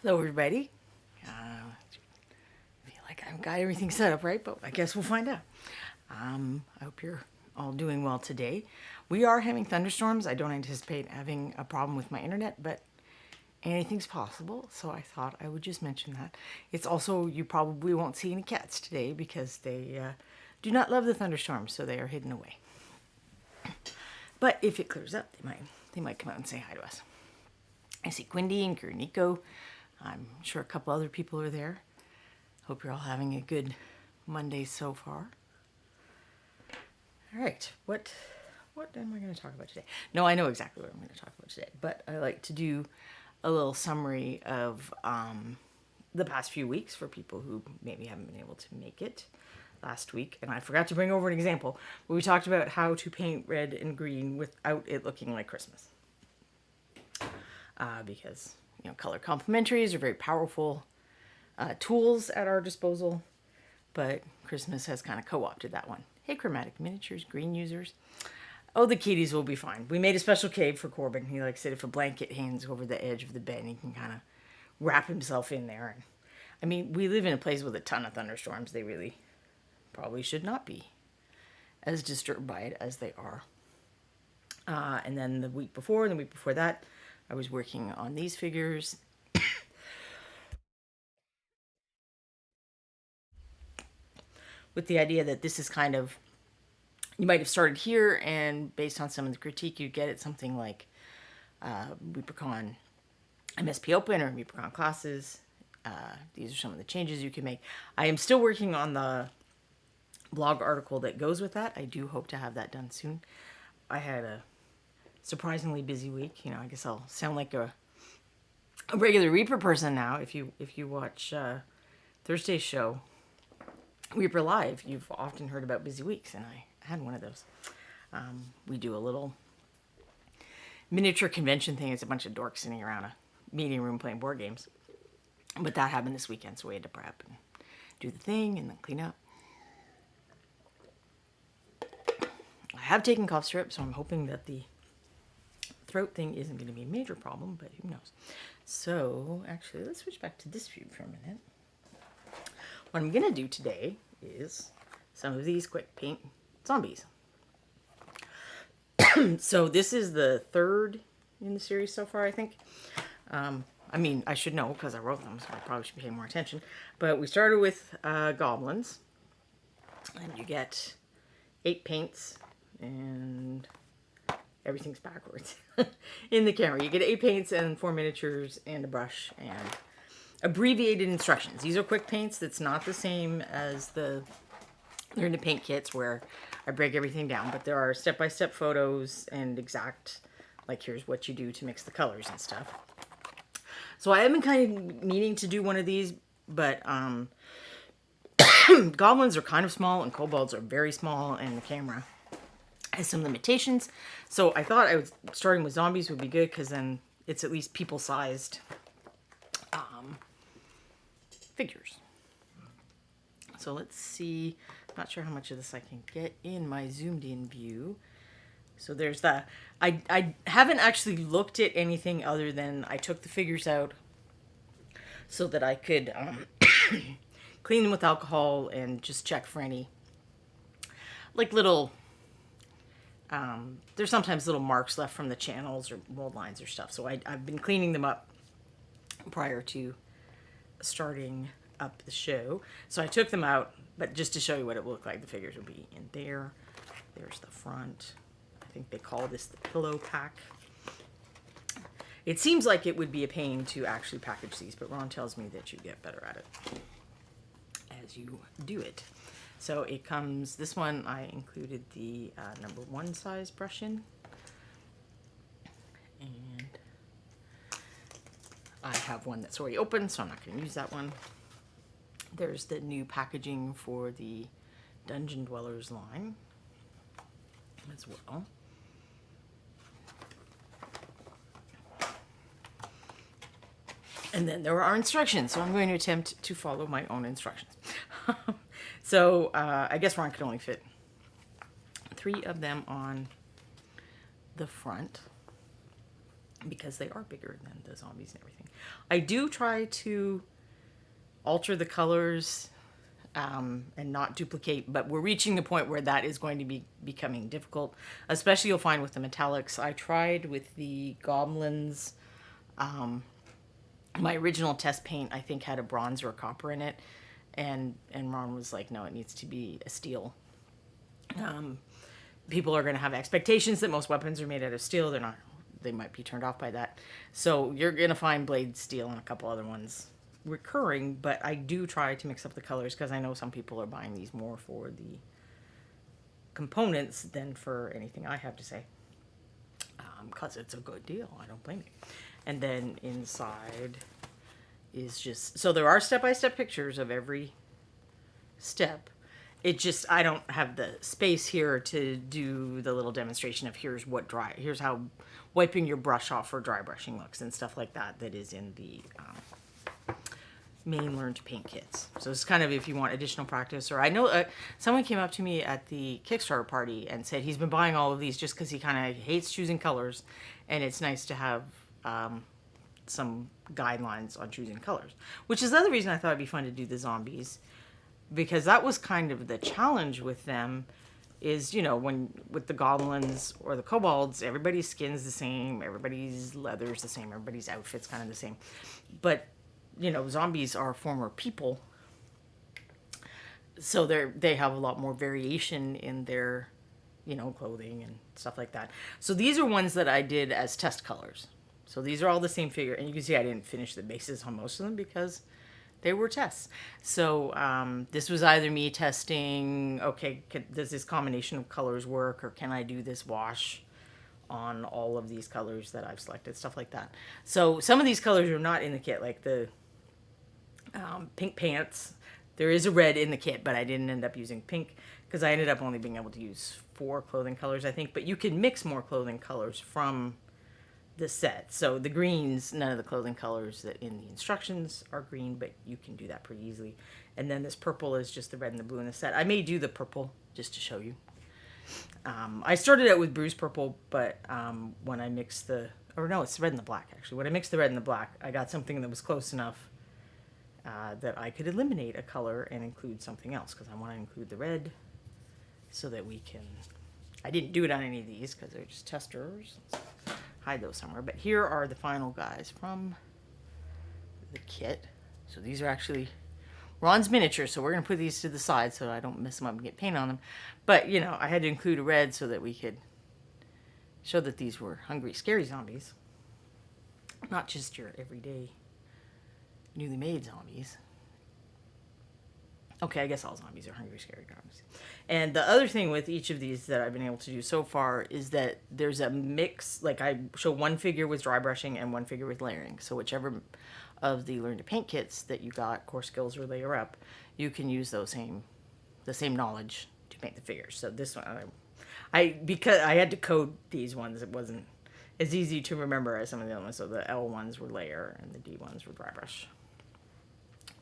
Hello, everybody. I feel like I've got everything set up right, but I guess we'll find out. I hope you're all doing well today. We are having thunderstorms. I don't anticipate having a problem with my internet, but anything's possible, so I thought I would just mention that. It's also, you probably won't see any cats today because they do not love the thunderstorms, so they are hidden away. But if it clears up, they might come out and say hi to us. I see Quindy and Nico. I'm sure a couple other people are there. Hope you're all having a good Monday so far. All right, what am I going to talk about today? No, I know exactly what I'm going to talk about today, but I like to do a little summary of the past few weeks for people who maybe haven't been able to make it last week. And I forgot to bring over an example, but we talked about how to paint red and green without it looking like Christmas. Because color complementaries are very powerful tools at our disposal, but Christmas has kind of co-opted that one. Hey, Chromatic Miniatures, green users. Oh, the kitties will be fine. We made a special cave for Corbin. He likes it if a blanket hangs over the edge of the bed, he can kind of wrap himself in there. And I mean, we live in a place with a ton of thunderstorms. They really probably should not be as disturbed by it as they are. And then the week before and the week before that, I was working on these figures. With the idea that this is kind of, you might have started here, and based on some of the critique you get, it's something like ReaperCon MSP Open or ReaperCon classes. These are some of the changes you can make. I am still working on the blog article that goes with that. I do hope to have that done soon. I had a surprisingly busy week. I guess I'll sound like a regular Reaper person now. If you watch Thursday's show, Reaper Live, you've often heard about busy weeks, and I had one of those. We do a little miniature convention thing. It's a bunch of dorks sitting around a meeting room playing board games. But that happened this weekend, so we had to prep and do the thing and then clean up. I have taken cough syrup, so I'm hoping that the throat thing isn't going to be a major problem, but who knows. So, actually, let's switch back to this view for a minute. What I'm going to do today is some of these quick paint zombies. So this is the third in the series so far, I think. I mean, I should know because I wrote them, so I probably should pay more attention. But we started with goblins. And you get 8 paints, and everything's backwards in the camera. You get 8 paints and 4 miniatures and a brush and abbreviated instructions. These are quick paints. That's not the same as the Learn to Paint kits where I break everything down, but there are step-by-step photos and exact, like, here's what you do to mix the colors and stuff. So I have been kind of needing to do one of these, but goblins are kind of small and kobolds are very small, and the camera has some limitations. So I thought starting with zombies would be good because then it's at least people-sized figures. So let's see. Not sure how much of this I can get in my zoomed in view. So there's that. I haven't actually looked at anything other than I took the figures out so that I could clean them with alcohol and just check for any like little there's sometimes little marks left from the channels or mold lines or stuff. So I've been cleaning them up prior to starting up the show. So I took them out, but just to show you what it looked like, the figures would be in there. There's the front. I think they call this the pillow pack. It seems like it would be a pain to actually package these, but Ron tells me that you get better at it as you do it. So it comes, this one I included the number 1 size brush in. And I have one that's already open, so I'm not going to use that one. There's the new packaging for the Dungeon Dwellers line as well. And then there are instructions, so I'm going to attempt to follow my own instructions. So I guess Ron could only fit 3 of them on the front. because they are bigger than the zombies and everything. I do try to alter the colors and not duplicate, but we're reaching the point where that is going to be becoming difficult, especially you'll find with the metallics. I tried with the goblins. My original test paint, I think, had a bronze or a copper in it, and Ron was like, no, it needs to be a steel. People are going to have expectations that most weapons are made out of steel. They're not. They might be turned off by that. So you're going to find blade steel and a couple other ones recurring, but I do try to mix up the colors because I know some people are buying these more for the components than for anything I have to say, because it's a good deal. I don't blame you. And then inside is just, so there are step-by-step pictures of every step. It just, I don't have the space here to do the little demonstration of here's how wiping your brush off for dry brushing looks and stuff like that is in the main Learn to Paint kits. So it's kind of if you want additional practice. Or I know someone came up to me at the Kickstarter party and said he's been buying all of these just because he kind of hates choosing colors, and it's nice to have some guidelines on choosing colors, which is the other reason I thought it'd be fun to do the zombies, because that was kind of the challenge with them. Is, you know, when with the goblins or the kobolds, everybody's skin's the same, everybody's leather's the same, everybody's outfit's kind of the same. But, you know, zombies are former people, so they have a lot more variation in their, you know, clothing and stuff like that. So these are ones that I did as test colors. So these are all the same figure, and you can see I didn't finish the bases on most of them because they were tests. So this was either me testing, okay, does this combination of colors work, or can I do this wash on all of these colors that I've selected, stuff like that. So some of these colors are not in the kit, like the pink pants. There is a red in the kit, but I didn't end up using pink because I ended up only being able to use 4 clothing colors, I think. But you can mix more clothing colors from the set. So the greens, none of the clothing colors that in the instructions are green, but you can do that pretty easily. And then this purple is just the red and the blue in the set. I may do the purple just to show you. I started out with bruised purple, but when I mixed it's the red and the black actually. When I mixed the red and the black, I got something that was close enough that I could eliminate a color and include something else, because I want to include the red so that we can, I didn't do it on any of these because they're just testers. Hide those somewhere. But here are the final guys from the kit. So these are actually Ron's miniatures, so we're going to put these to the side so I don't mess them up and get paint on them. But, you know, I had to include a red so that we could show that these were hungry, scary zombies. Not just your everyday, newly made zombies. Okay, I guess all zombies are hungry, scary zombies. And the other thing with each of these that I've been able to do so far is that there's a mix. Like I show one figure with dry brushing and one figure with layering. So whichever of the Learn to Paint kits that you got, Core Skills or Layer Up, you can use the same knowledge to paint the figures. So this one, because I had to code these ones, it wasn't as easy to remember as some of the other ones. So the L ones were layer and the D ones were dry brush.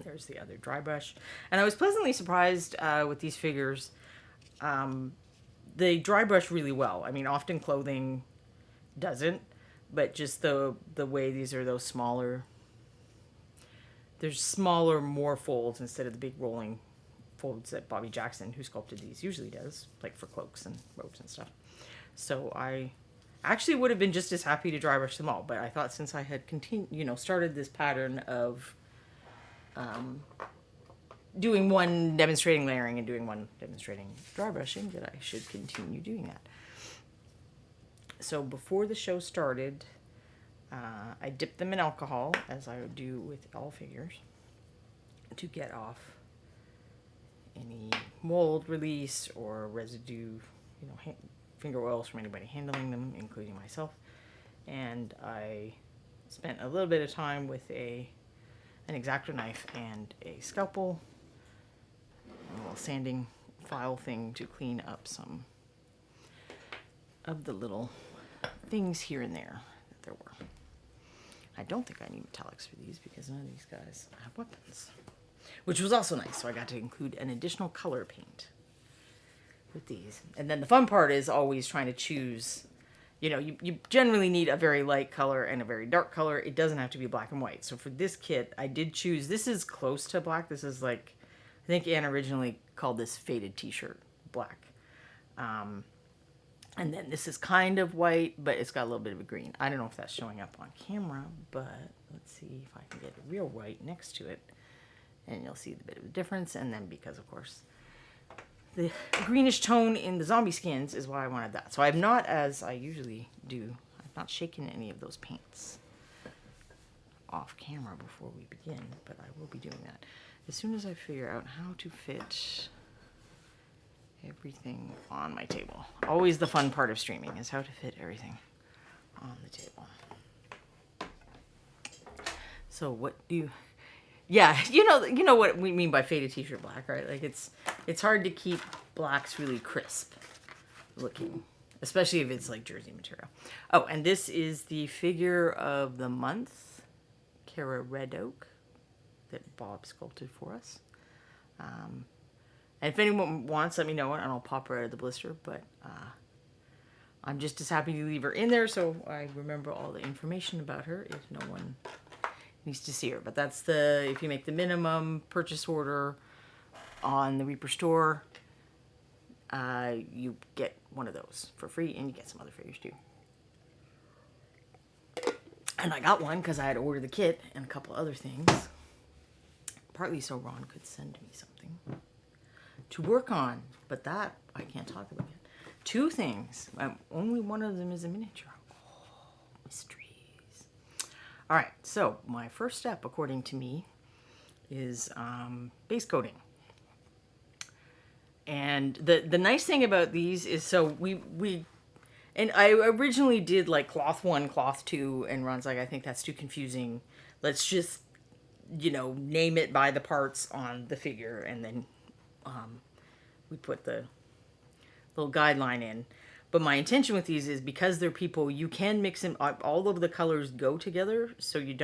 There's the other dry brush. And I was pleasantly surprised with these figures. They dry brush really well. I mean, often clothing doesn't, but just the way these are those smaller, there's smaller, more folds instead of the big rolling folds that Bobby Jackson, who sculpted these, usually does, like for cloaks and robes and stuff. So I actually would have been just as happy to dry brush them all, but I thought since I had started this pattern of doing one demonstrating layering and doing one demonstrating dry brushing, that I should continue doing that. So before the show started, I dipped them in alcohol, as I would do with all figures, to get off any mold release or residue, finger oils from anybody handling them, including myself. And I spent a little bit of time with an X-Acto knife and a scalpel, a little sanding file thing to clean up some of the little things here and there that there were. I don't think I need metallics for these because none of these guys have weapons, which was also nice. So I got to include an additional color paint with these. And then the fun part is always trying to choose You know, you generally need a very light color and a very dark color. It doesn't have to be black and white. So for this kit, I did choose, this is close to black. This is like, I think Anne originally called this faded t-shirt black. And then this is kind of white, but it's got a little bit of a green. I don't know if that's showing up on camera, but let's see if I can get a real white next to it. And you'll see the bit of a difference. And then because, of course, the greenish tone in the zombie skins is why I wanted that. So I'm not, as I usually do, I've not shaken any of those paints off camera before we begin, but I will be doing that as soon as I figure out how to fit everything on my table. Always the fun part of streaming is how to fit everything on the table. So what do you... Yeah, you know what we mean by faded t-shirt black, right? Like it's hard to keep blacks really crisp looking, especially if it's like jersey material. Oh, and this is the figure of the month, Kara Red Oak, that Bob sculpted for us. And if anyone wants, let me know, and I'll pop her out of the blister. But I'm just as happy to leave her in there so I remember all the information about her if no one needs to see her. But that's if you make the minimum purchase order on the Reaper store, you get one of those for free, and you get some other figures too. And I got one because I had to order the kit and a couple other things, partly so Ron could send me something to work on, but that I can't talk about yet. Two things. Only one of them is a miniature. Oh, mysteries. All right, so my first step, according to me, is base coating. And the nice thing about these is, so we and I originally did like cloth 1, cloth 2, and Ron's like, I think that's too confusing. Let's just, name it by the parts on the figure, and then we put the little guideline in. But my intention with these is, because they're people, you can mix them. All of the colors go together, so you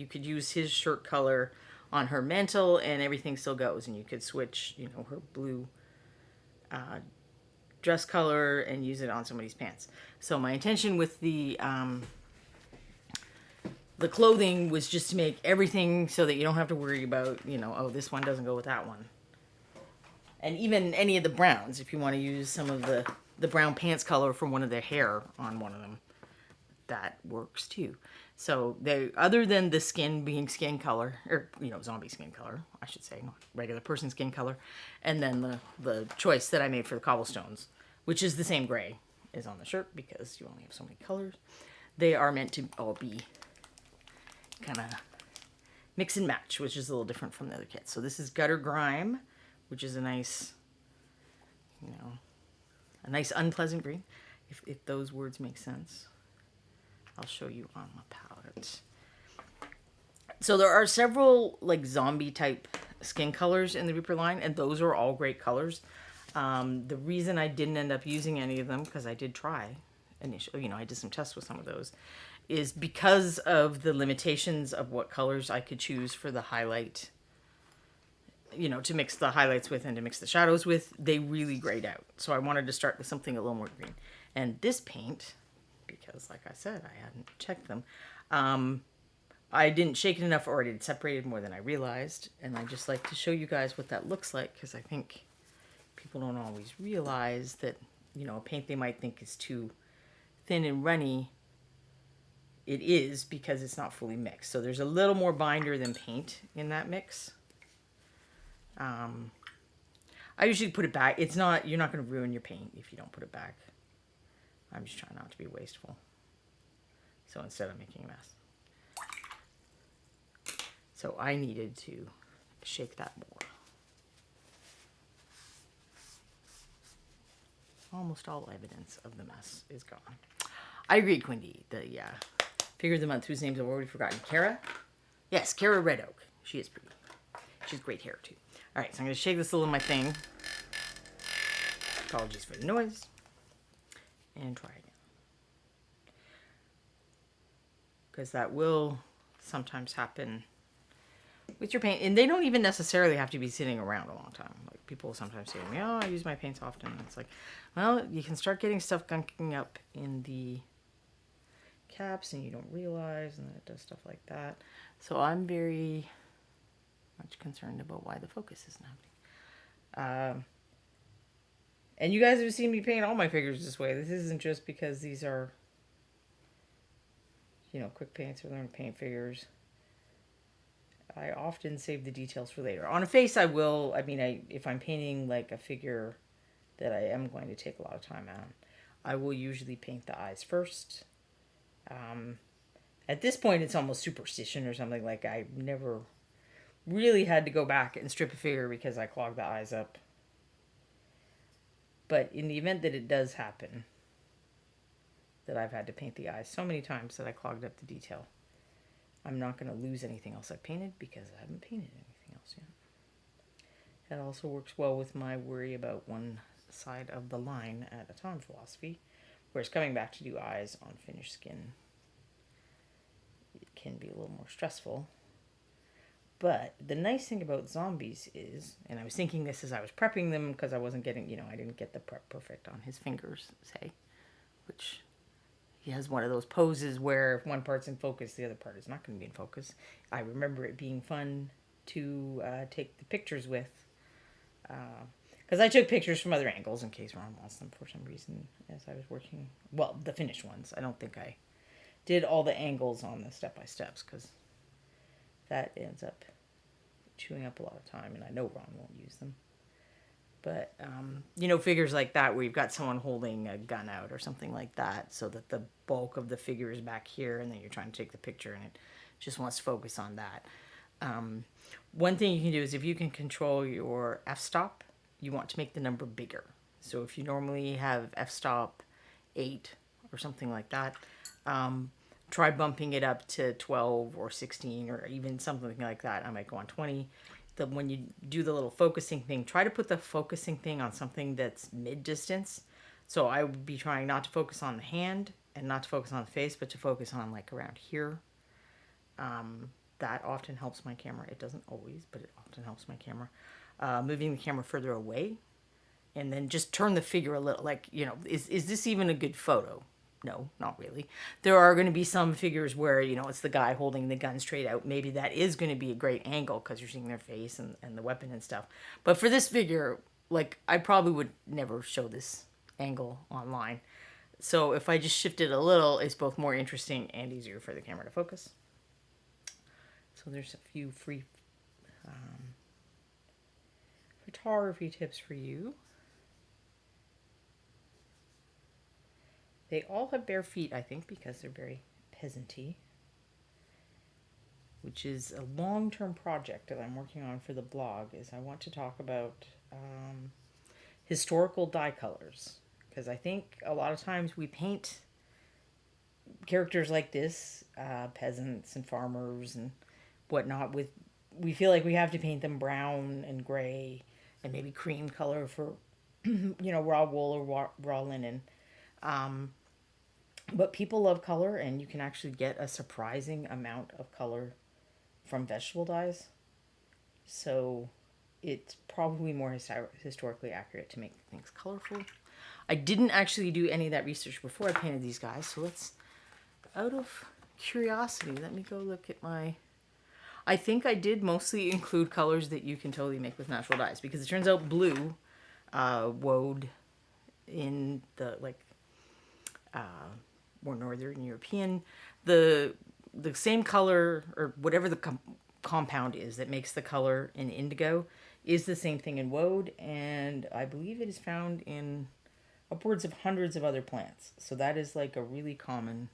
could use his shirt color on her mantle, and everything still goes. And you could switch, her blue dress color and use it on somebody's pants. So my intention with the clothing was just to make everything so that you don't have to worry about, oh, this one doesn't go with that one. And even any of the browns, if you want to use some of the brown pants color from one of their hair on one of them, that works too. So other than the skin being skin color, or zombie skin color, I should say, not regular person skin color, and then the choice that I made for the cobblestones, which is the same gray as on the shirt because you only have so many colors. They are meant to all be kind of mix and match, which is a little different from the other kits. So this is Gutter Grime, which is a nice, a nice unpleasant green, if those words make sense. I'll show you on my palette. So there are several like zombie type skin colors in the Reaper line, and those are all great colors. The reason I didn't end up using any of them, because I did try initially, I did some tests with some of those, is because of the limitations of what colors I could choose for the highlight, to mix the highlights with and to mix the shadows with. They really grayed out. So I wanted to start with something a little more green. And this paint, because like I said, I hadn't checked them, I didn't shake it enough, or it had separated more than I realized. And I just like to show you guys what that looks like, because I think people don't always realize that, a paint they might think is too thin and runny, it is, because it's not fully mixed. So there's a little more binder than paint in that mix. I usually put it back. You're not going to ruin your paint if you don't put it back. I'm just trying not to be wasteful. So instead I'm making a mess. So I needed to shake that more. Almost all evidence of the mess is gone. I agree, Quindy. The figure of the month, whose names I've already forgotten. Kara? Yes, Kara Red Oak. She is pretty. She has great hair too. All right, so I'm going to shake this a little in my thing. Apologies for the noise. And try again. Because that will sometimes happen with your paint. And they don't even necessarily have to be sitting around a long time. Like, people sometimes say to me, oh, I use my paints often. And it's like, well, you can start getting stuff gunking up in the caps and you don't realize, and then it does stuff like that. So I'm very much concerned about why the focus isn't happening. And you guys have seen me paint all my figures this way. This isn't just because these are, quick paints or learn to paint figures. I often save the details for later. On a face, I will. If I'm painting like a figure that I am going to take a lot of time on, I will usually paint the eyes first. At this point, it's almost superstition or something. Like, I never really had to go back and strip a figure because I clogged the eyes up. But in the event that it does happen, that I've had to paint the eyes so many times that I clogged up the detail, I'm not going to lose anything else I've painted because I haven't painted anything else yet. That also works well with my worry about one side of the line at a time philosophy, whereas coming back to do eyes on finished skin, it can be a little more stressful. But the nice thing about zombies is, and I was thinking this as I was prepping them because I wasn't getting, I didn't get the prep perfect on his fingers, say, which he has one of those poses where if one part's in focus, the other part is not going to be in focus. I remember it being fun to take the pictures with, because I took pictures from other angles in case Ron wants them for some reason as I was working. Well, the finished ones. I don't think I did all the angles on the step-by-steps because that ends up chewing up a lot of time, and I know Ron won't use them. But, figures like that where you've got someone holding a gun out or something like that so that the bulk of the figure is back here and then you're trying to take the picture and it just wants to focus on that. One thing you can do is if you can control your f-stop, you want to make the number bigger. So if you normally have f-stop 8 or something like that, try bumping it up to 12 or 16 or even something like that. I might go on 20. When you do the little focusing thing, try to put the focusing thing on something that's mid-distance. So I would be trying not to focus on the hand and not to focus on the face, but to focus on like around here. That often helps my camera. It doesn't always, but it often helps my camera. Moving the camera further away and then just turn the figure a little, like, is this even a good photo? No, not really. There are going to be some figures where, it's the guy holding the gun straight out. Maybe that is going to be a great angle because you're seeing their face and the weapon and stuff. But for this figure, like, I probably would never show this angle online. So if I just shift it a little, it's both more interesting and easier for the camera to focus. So there's a few free photography tips for you. They all have bare feet, I think, because they're very peasanty, which is a long-term project that I'm working on for the blog. Is I want to talk about historical dye colors, because I think a lot of times we paint characters like this, peasants and farmers and whatnot, we feel like we have to paint them brown and gray and maybe cream color for raw wool or raw linen. But people love color, and you can actually get a surprising amount of color from vegetable dyes. So it's probably more historically accurate to make things colorful. I didn't actually do any of that research before I painted these guys, so out of curiosity, let me go look at I think I did mostly include colors that you can totally make with natural dyes, because it turns out blue, woad in the, more Northern European, the same color, or whatever the compound is that makes the color in indigo, is the same thing in woad, and I believe it is found in upwards of hundreds of other plants. So that is like a really common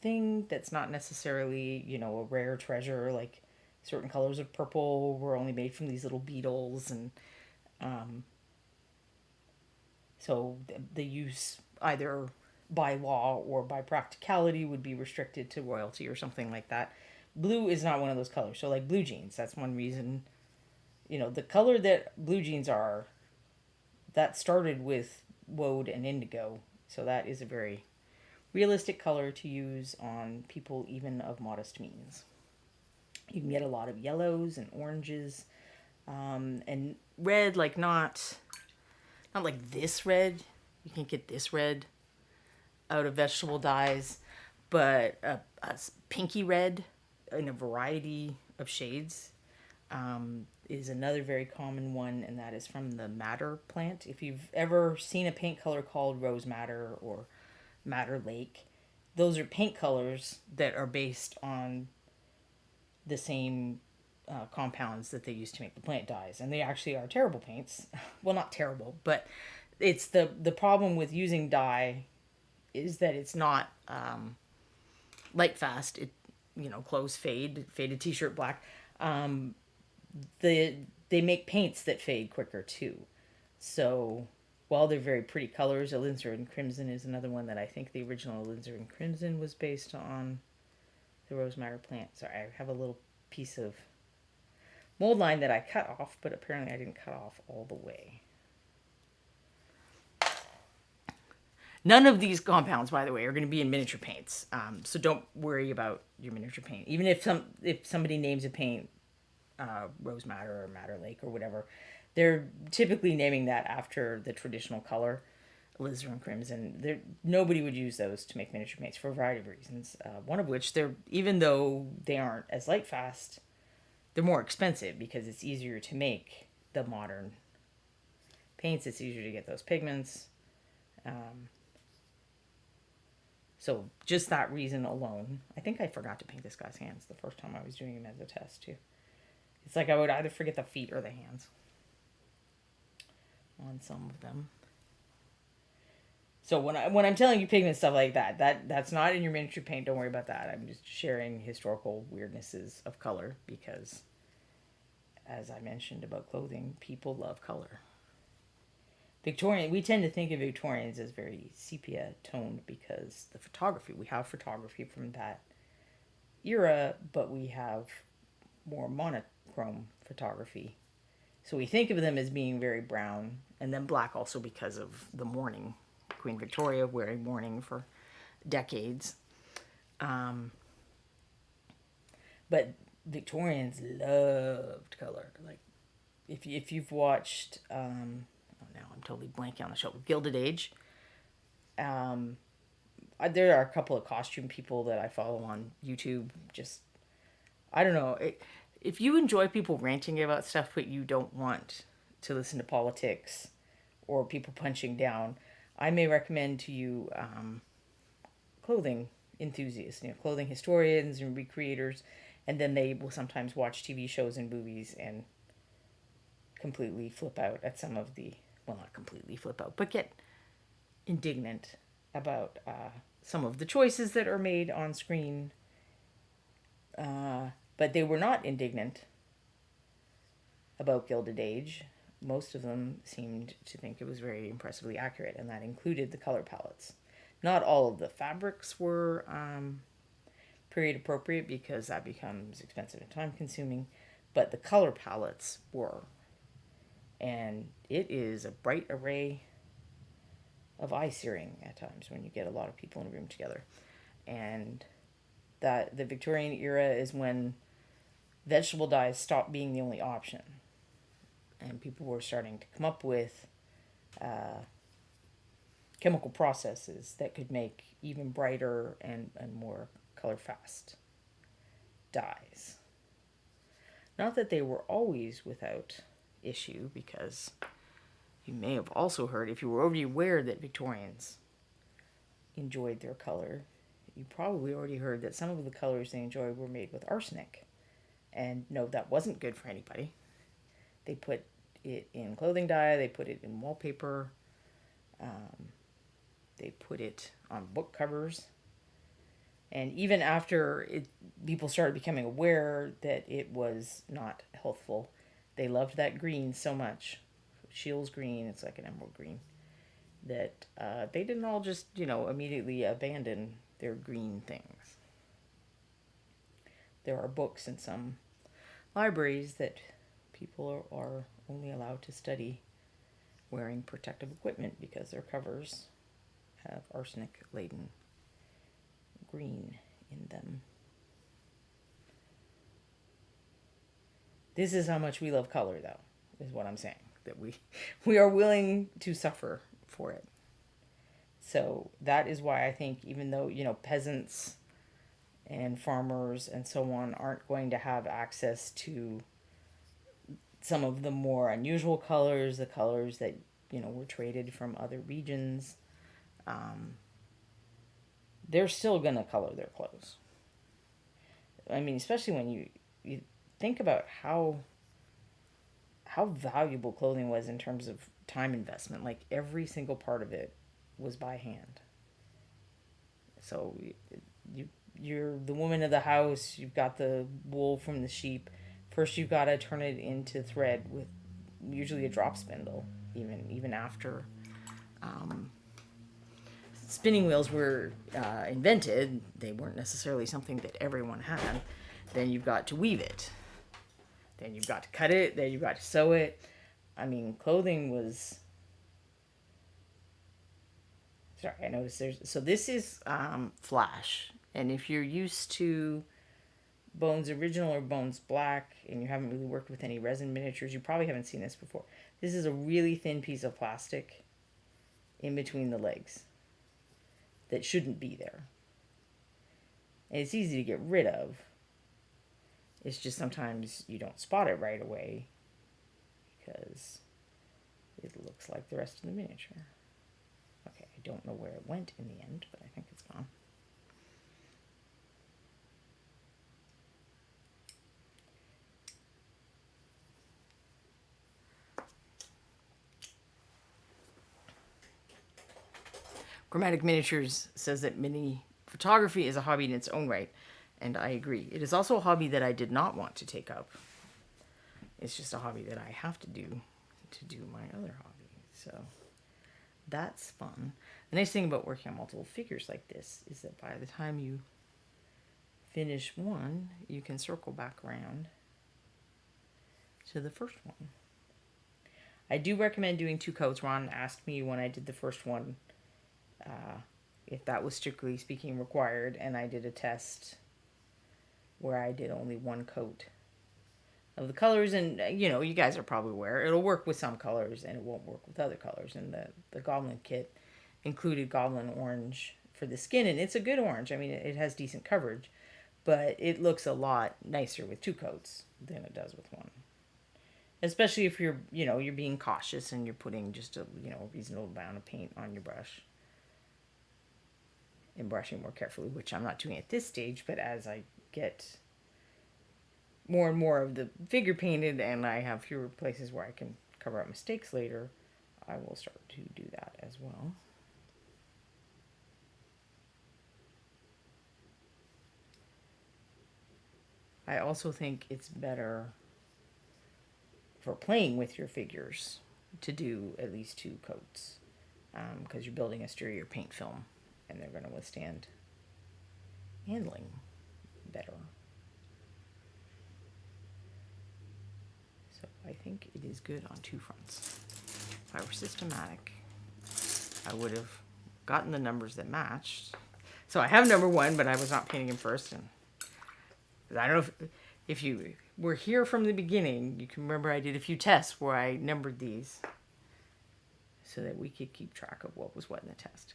thing that's not necessarily, a rare treasure. Like certain colors of purple were only made from these little beetles, and so the use either by law or by practicality would be restricted to royalty or something like that. Blue is not one of those colors. So like blue jeans, that's one reason, the color that blue jeans are, that started with woad and indigo. So that is a very realistic color to use on people even of modest means. You can get a lot of yellows and oranges, and red, like not like this red. You can get this red. out of vegetable dyes, but pinky red in a variety of shades is another very common one, and that is from the madder plant. If you've ever seen a paint color called rose madder or madder lake, those are paint colors that are based on the same compounds that they use to make the plant dyes, and they actually are terrible paints. Well, not terrible, but it's the problem with using dye is that it's not light fast. It clothes fade, faded t-shirt black. They make paints that fade quicker too. So while they're very pretty colors, alizarin crimson is another one that I think the original alizarin crimson was based on the rose madder plant. Sorry, I have a little piece of mold line that I cut off, but apparently I didn't cut off all the way. None of these compounds, by the way, are going to be in miniature paints. So don't worry about your miniature paint. Even if somebody names a paint Rose Madder or Madder Lake or whatever, they're typically naming that after the traditional color, alizarin crimson. Nobody would use those to make miniature paints for a variety of reasons. One of which, even though they aren't as light fast, they're more expensive because it's easier to make the modern paints. It's easier to get those pigments. So just that reason alone, I think I forgot to paint this guy's hands the first time I was doing him as a test too. It's like I would either forget the feet or the hands on some of them. So when I'm telling you pigment stuff like that's not in your miniature paint. Don't worry about that. I'm just sharing historical weirdnesses of color because, as I mentioned about clothing, people love color. We tend to think of Victorians as very sepia toned because we have photography from that era, but we have more monochrome photography. So we think of them as being very brown, and then black also because of the mourning. Queen Victoria wearing mourning for decades. But Victorians loved color. Like, if you've watched, now I'm totally blanking on the show, Gilded Age. There are a couple of costume people that I follow on YouTube. Just, I don't know. If you enjoy people ranting about stuff, but you don't want to listen to politics or people punching down, I may recommend to you clothing enthusiasts, clothing historians and recreators, and then they will sometimes watch TV shows and movies and completely flip out at some of the, well, not completely flip out, but get indignant about some of the choices that are made on screen. But they were not indignant about Gilded Age. Most of them seemed to think it was very impressively accurate, and that included the color palettes. Not all of the fabrics were period appropriate because that becomes expensive and time consuming, but the color palettes were. And it is a bright array of eye searing at times when you get a lot of people in a room together. And that the Victorian era is when vegetable dyes stopped being the only option. And people were starting to come up with chemical processes that could make even brighter and more color fast dyes. Not that they were always without issue, because you may have also heard, if you were already aware that Victorians enjoyed their color, you probably already heard that some of the colors they enjoyed were made with arsenic. And no, that wasn't good for anybody. They put it in clothing dye, they put it in wallpaper, they put it on book covers. And even after people started becoming aware that it was not healthful, they loved that green so much. Scheele's green, it's like an emerald green, that they didn't all just, immediately abandon their green things. There are books in some libraries that people are only allowed to study wearing protective equipment because their covers have arsenic-laden green in them. This is how much we love color, though, is what I'm saying. That we are willing to suffer for it. So that is why I think, even though, peasants and farmers and so on aren't going to have access to some of the more unusual colors, the colors that, were traded from other regions, they're still going to color their clothes. I mean, especially when you think about how valuable clothing was in terms of time investment. Like, every single part of it was by hand. So you you're the woman of the house. You've got the wool from the sheep. First, you've got to turn it into thread with usually a drop spindle. Even after spinning wheels were invented, they weren't necessarily something that everyone had. Then you've got to weave it. Then you've got to cut it. Then you've got to sew it. I mean, clothing was. Sorry, I noticed there's. So this is Flash. And if you're used to Bones Original or Bones Black and you haven't really worked with any resin miniatures, you probably haven't seen this before. This is a really thin piece of plastic in between the legs that shouldn't be there. And it's easy to get rid of. It's just sometimes you don't spot it right away because it looks like the rest of the miniature. Okay, I don't know where it went in the end, but I think it's gone. Chromatic Miniatures says that mini photography is a hobby in its own right, and I agree. It is also a hobby that I did not want to take up. It's just a hobby that I have to do my other hobby. So that's fun. The nice thing about working on multiple figures like this is that by the time you finish one, you can circle back around to the first one. I do recommend doing 2 coats. Ron asked me when I did the first one if that was strictly speaking required, and I did a test where I did only 1 coat of the colors, and you guys are probably aware it'll work with some colors and it won't work with other colors. And the Goblin kit included Goblin orange for the skin, and it's a good orange. I mean, it has decent coverage, but it looks a lot nicer with 2 coats than it does with 1. Especially if you're being cautious and you're putting just a reasonable amount of paint on your brush and brushing more carefully, which I'm not doing at this stage. But as I get more and more of the figure painted and I have fewer places where I can cover up mistakes later, I will start to do that as well. I also think it's better for playing with your figures to do at least 2 coats because you're building a sturdier paint film and they're going to withstand handling better. So I think it is good on 2 fronts. If I were systematic, I would have gotten the numbers that matched. So I have number 1, but I was not painting him first. And I don't know if you were here from the beginning, you can remember I did a few tests where I numbered these so that we could keep track of what was what in the test.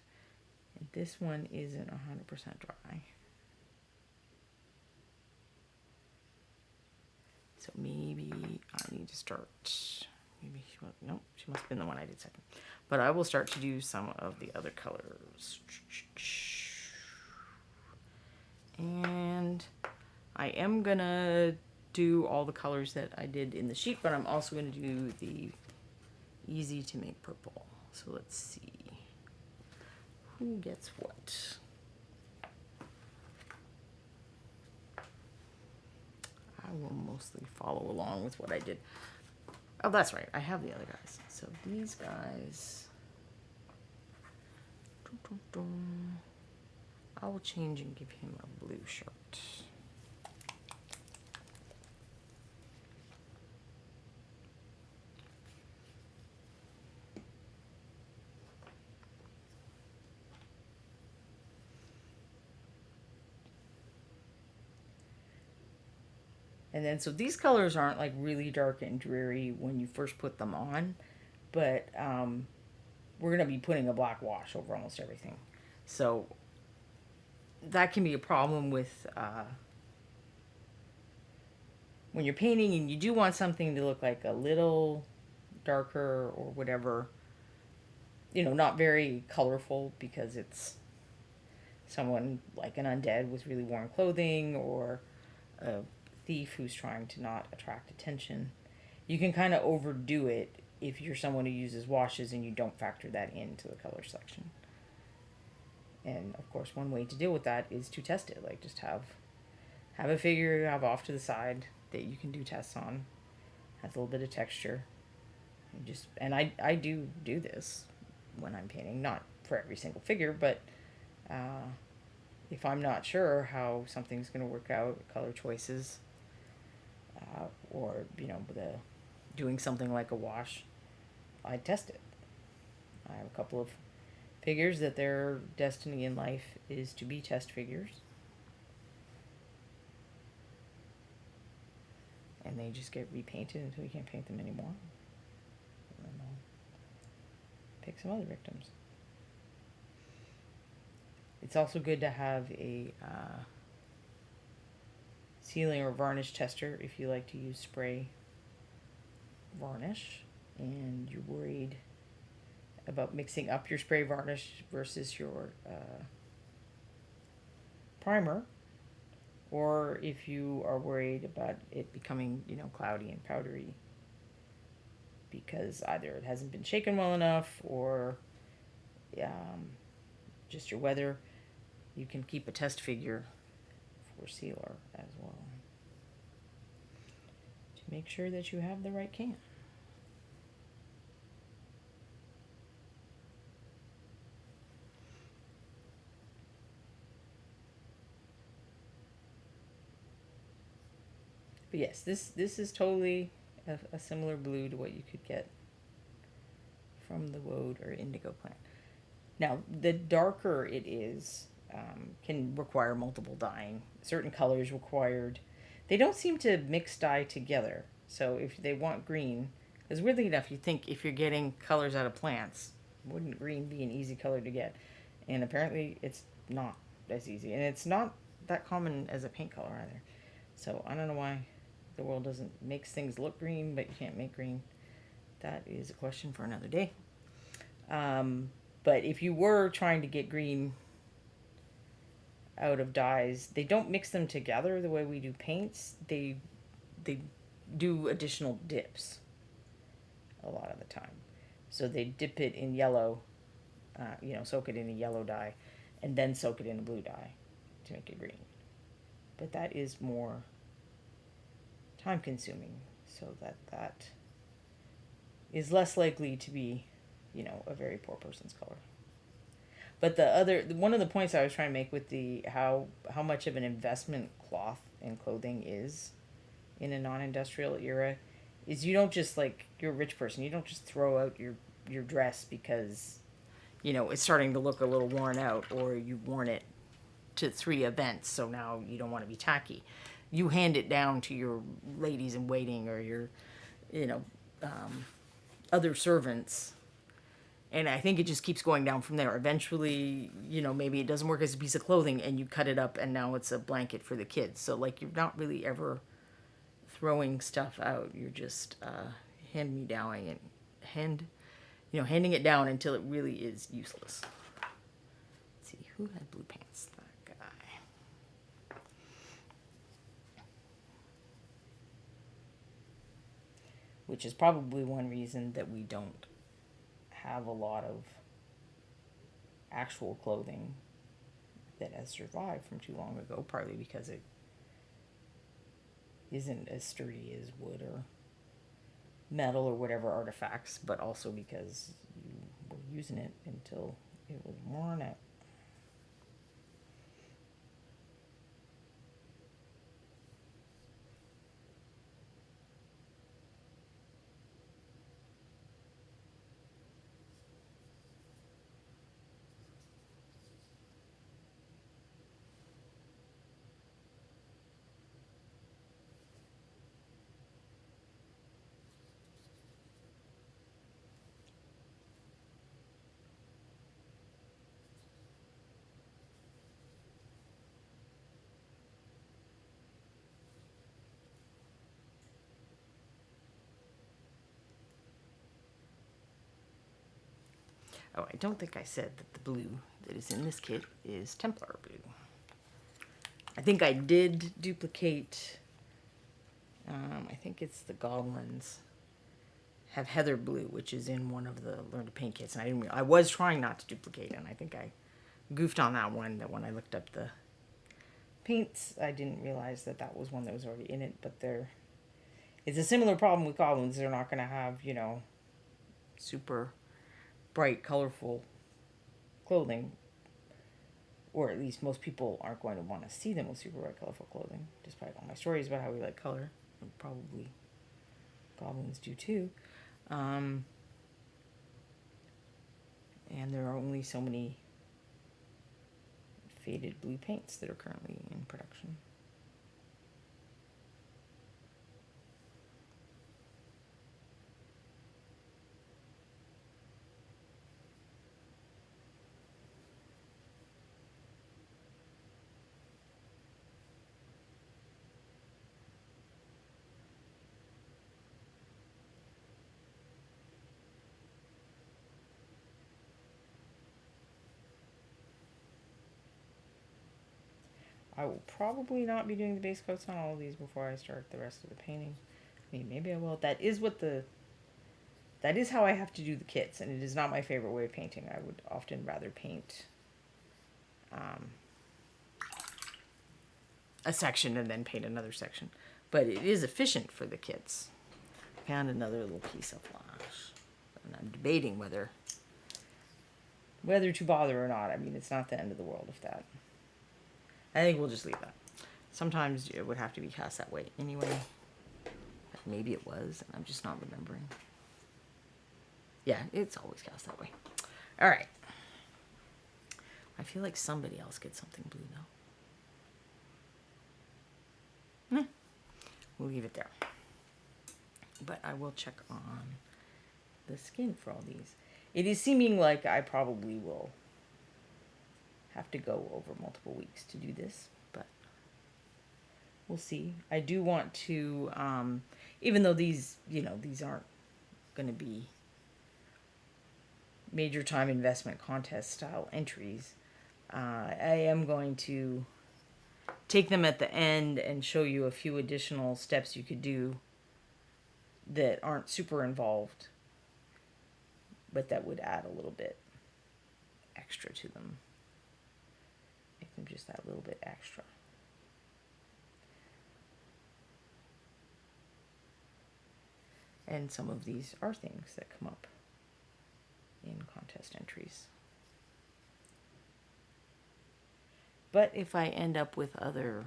And this one isn't 100% dry. So maybe I need to start. Maybe she must have been the one I did second. But I will start to do some of the other colors. And I am gonna do all the colors that I did in the sheet, but I'm also gonna do the easy to make purple. So let's see who gets what. I will mostly follow along with what I did. Oh, that's right. I have the other guys. So these guys. I will change and give him a blue shirt. And then, so these colors aren't like really dark and dreary when you first put them on, but we're going to be putting a black wash over almost everything. So that can be a problem with when you're painting and you do want something to look like a little darker or whatever, not very colorful because it's someone like an undead with really worn clothing or a thief who's trying to not attract attention. You can kind of overdo it if you're someone who uses washes and you don't factor that into the color selection. And of course, one way to deal with that is to test it. Like just have a figure you have off to the side that you can do tests on. Has a little bit of texture. And I do this when I'm painting, not for every single figure, but if I'm not sure how something's going to work out, color choices, or doing something like a wash, I test it. I have a couple of figures that their destiny in life is to be test figures. And they just get repainted until you can't paint them anymore. And then I'll pick some other victims. It's also good to have a sealing or varnish tester if you like to use spray varnish and you're worried about mixing up your spray varnish versus your primer, or if you are worried about it becoming, cloudy and powdery because either it hasn't been shaken well enough or just your weather, you can keep a test figure for sealer as well to make sure that you have the right can. But yes, this is totally a similar blue to what you could get from the woad or indigo plant. Now, the darker it is, can require multiple dyeing. Certain colors required. They don't seem to mix dye together. So if they want green, because weirdly enough, you think if you're getting colors out of plants, wouldn't green be an easy color to get? And apparently it's not as easy. And it's not that common as a paint color either. So I don't know why the world doesn't makes things look green, but you can't make green. That is a question for another day. But if you were trying to get green out of dyes, they don't mix them together the way we do paints. They do additional dips a lot of the time. So they dip it in yellow, soak it in a yellow dye, and then soak it in a blue dye to make it green. But that is more time consuming, so that is less likely to be, a very poor person's color. But one of the points I was trying to make with the how much of an investment cloth and clothing is in a non-industrial era is you don't just, like, you're a rich person, you don't just throw out your dress because it's starting to look a little worn out, or you've worn it to 3 events, so now you don't want to be tacky. You hand it down to your ladies in waiting or your other servants, and I think it just keeps going down from there. Eventually, maybe it doesn't work as a piece of clothing and you cut it up and now it's a blanket for the kids. So, like, you're not really ever throwing stuff out. You're just handing it down until it really is useless. Let's see, who had blue pants? That guy. Which is probably one reason that we don't have a lot of actual clothing that has survived from too long ago, partly because it isn't as sturdy as wood or metal or whatever artifacts, but also because you were using it until it was worn out. Oh, I don't think I said that the blue that is in this kit is Templar blue. I think I did duplicate, I think it's the Goblins have Heather blue, which is in one of the Learn to Paint kits. And I was trying not to duplicate it, and I think I goofed on that one, that when I looked up the paints, I didn't realize that that was one that was already in it, but it's a similar problem with Goblins. They're not going to have, super bright, colorful clothing, or at least most people aren't going to want to see them with super bright, colorful clothing, despite all my stories about how we like color. And probably Goblins do too. And there are only so many faded blue paints that are currently in production. I will probably not be doing the base coats on all of these before I start the rest of the painting. I mean, maybe I will. That is how I have to do the kits, and it is not my favorite way of painting. I would often rather paint a section and then paint another section. But it is efficient for the kits. I found another little piece of flash, and I'm debating whether to bother or not. I mean, it's not the end of the world if that. I think we'll just leave that. Sometimes it would have to be cast that way anyway. Maybe it was, and I'm just not remembering. Yeah, it's always cast that way. All right. I feel like somebody else gets something blue, though. We'll leave it there. But I will check on the skin for all these. It is seeming like I probably will have to go over multiple weeks to do this, but we'll see. I do want to, even though these aren't going to be major time investment contest style entries, I am going to take them at the end and show you a few additional steps you could do that aren't super involved, but that would add a little bit extra to them. Make them just that little bit extra. And some of these are things that come up in contest entries. But if I end up with other,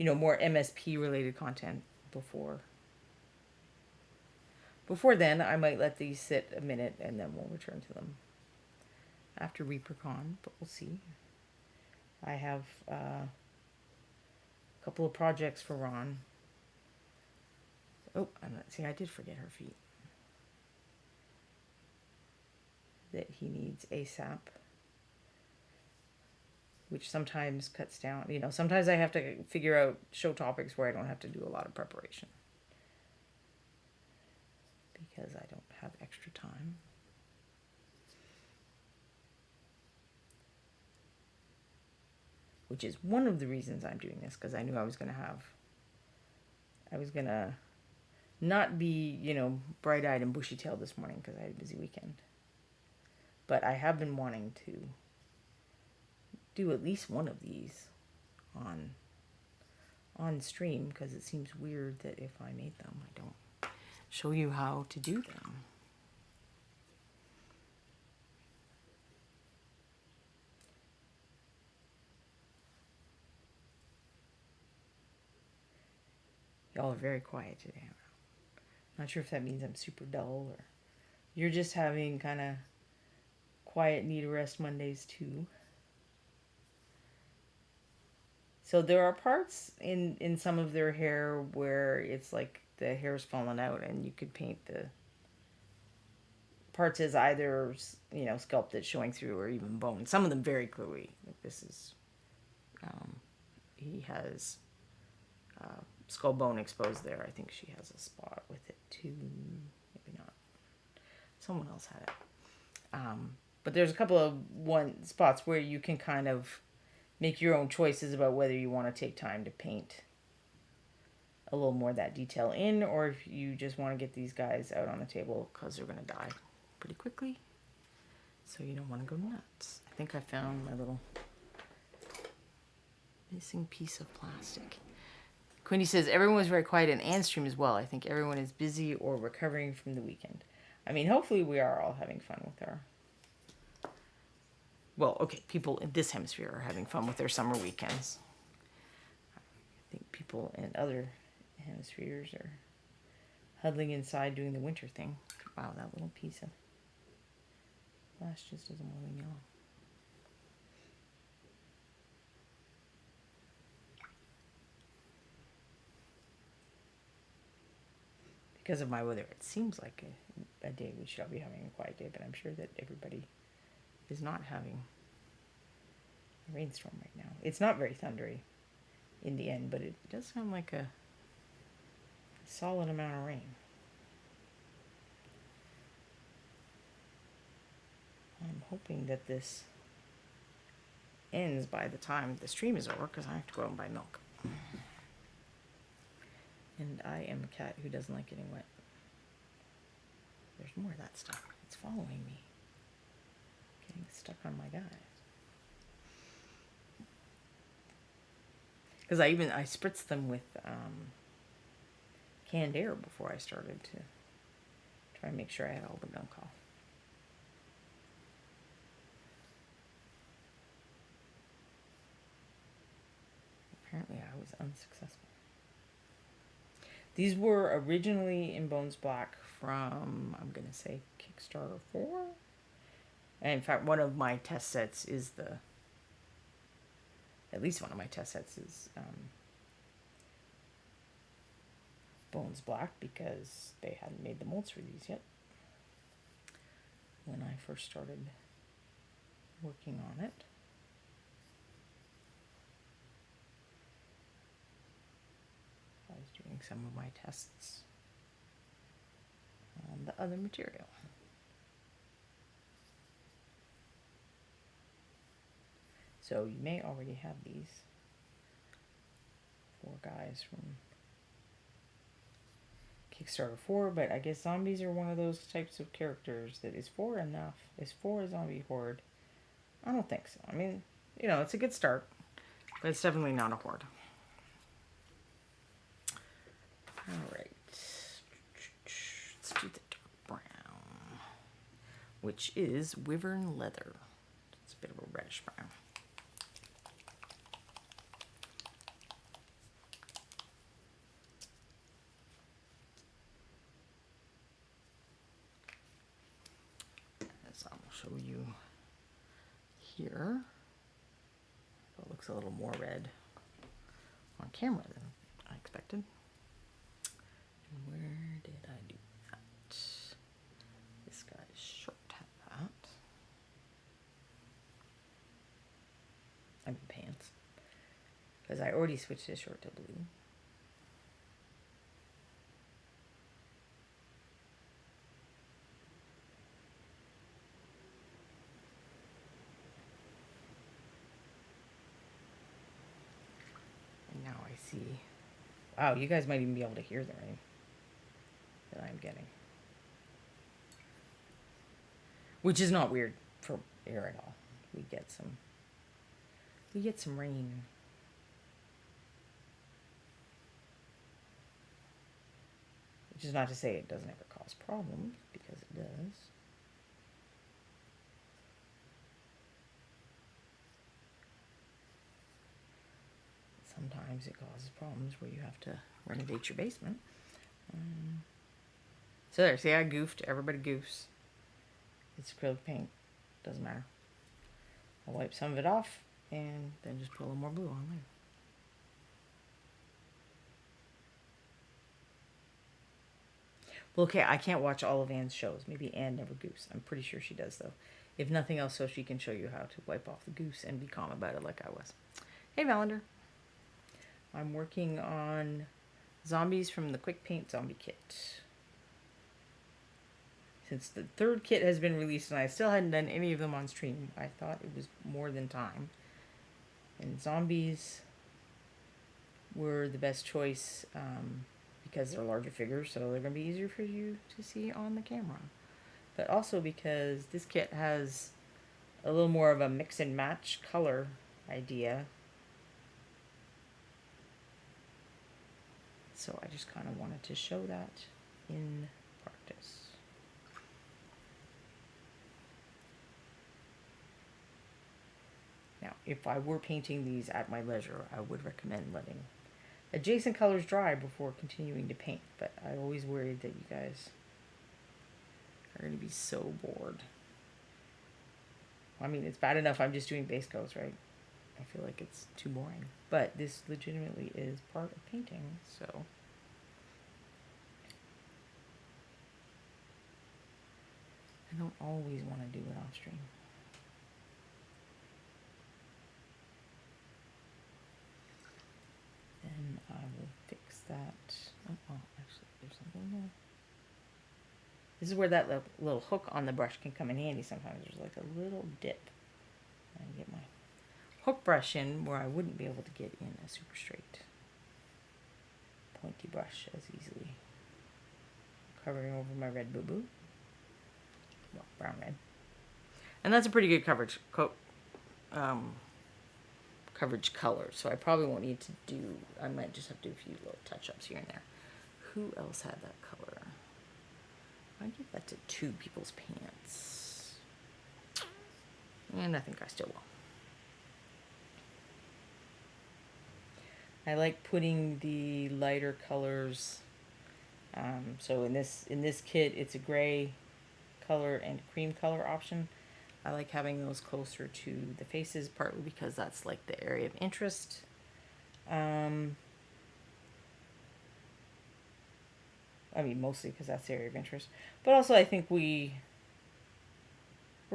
more MSP related content before then, I might let these sit a minute and then we'll return to them after ReaperCon, but we'll see. I have a couple of projects for Ron. Oh, I did forget her feet. That he needs ASAP. Which sometimes cuts down. Sometimes I have to figure out show topics where I don't have to do a lot of preparation. Because I don't have extra time. Which is one of the reasons I'm doing this, because I knew I was going to not be, bright-eyed and bushy-tailed this morning because I had a busy weekend. But I have been wanting to do at least one of these on stream, because it seems weird that if I made them, I don't show you how to do them. Y'all are very quiet today. Not sure if that means I'm super dull or you're just having kind of quiet, need a rest Mondays too. So there are parts in some of their hair where it's like the hair's fallen out and you could paint the parts as either, sculpted, showing through, or even bone. Some of them very clearly. Like this is, he has skull bone exposed there. I think she has a spot with it too. Maybe not. Someone else had it. But there's a couple of spots where you can kind of make your own choices about whether you want to take time to paint a little more of that detail in, or if you just want to get these guys out on the table because they're going to die pretty quickly. So you don't want to go nuts. I think I found my little missing piece of plastic. Quinny says, everyone was very quiet in Anne's stream as well. I think everyone is busy or recovering from the weekend. I mean, hopefully we are all having fun with our... Well, okay, people in this hemisphere are having fun with their summer weekends. I think people in other hemispheres are huddling inside doing the winter thing. Wow, that little piece of glass just doesn't want to leave me alone. Because of my weather, it seems like a day we should all be having a quiet day, but I'm sure that everybody is not having a rainstorm right now. It's not very thundery in the end, but it does sound like a solid amount of rain. I'm hoping that this ends by the time the stream is over, because I have to go out and buy milk. And I am a cat who doesn't like getting wet. There's more of that stuff. It's following me. Getting stuck on my guys. Because I spritzed them with canned air before I started to try and make sure I had all the milk off. Apparently I was unsuccessful. These were originally in Bones Black from, I'm going to say, Kickstarter 4. And in fact, one of my test sets is at least one of my test sets is Bones Black, because they hadn't made the molds for these yet when I first started working on it. I was doing some of my tests on the other material. So you may already have these 4 guys from Kickstarter 4, but I guess zombies are one of those types of characters that is 4 enough? Is 4 a zombie horde? I don't think so. I mean, you know, it's a good start, but it's definitely not a horde. Alright, let's do the dark brown, which is Wyvern Leather. It's a bit of a reddish brown. As I will show you here, it looks a little more red on camera than I expected. Where did I do that? This guy's shirt had that. I mean pants. Because I already switched his shirt to blue. And now I see... Wow, you guys might even be able to hear the rain that I'm getting. Which is not weird for air at all. We get some rain. Which is not to say it doesn't ever cause problems, because it does. Sometimes it causes problems where you have to renovate your basement. So there, see, I goofed. Everybody goofs. It's acrylic paint. Doesn't matter. I'll wipe some of it off and then just put a little more blue on there. Well, okay, I can't watch all of Anne's shows. Maybe Anne never goofs. I'm pretty sure she does, though. If nothing else, so she can show you how to wipe off the goose and be calm about it like I was. Hey, Valander. I'm working on zombies from the Quick Paint Zombie Kit. He since the third kit has been released and I still hadn't done any of them on stream, I thought it was more than time. And zombies were the best choice because they're larger figures, so they're going to be easier for you to see on the camera. But also because this kit has a little more of a mix and match color idea. So I just kind of wanted to show that in practice. Now, if I were painting these at my leisure, I would recommend letting adjacent colors dry before continuing to paint, but I always worried that you guys are going to be so bored. I mean, it's bad enough I'm just doing base coats, right? I feel like it's too boring. But this legitimately is part of painting, so... I don't always want to do it off stream. Then I will fix that. Oh, actually, there's something there. This is where that little hook on the brush can come in handy sometimes. There's like a little dip. I get my hook brush in where I wouldn't be able to get in a super straight pointy brush as easily. Covering over my red boo-boo. Well, brown red. And that's a pretty good coverage coverage color, so I probably won't need to do, I might just have to do a few little touch-ups here and there. Who else had that color? I give that to two people's pants. And I think I still will. I like putting the lighter colors, so in this kit it's a gray color and cream color option. I like having those closer to the faces, partly because that's like the area of interest. I mean, mostly because that's the area of interest. But also I think we're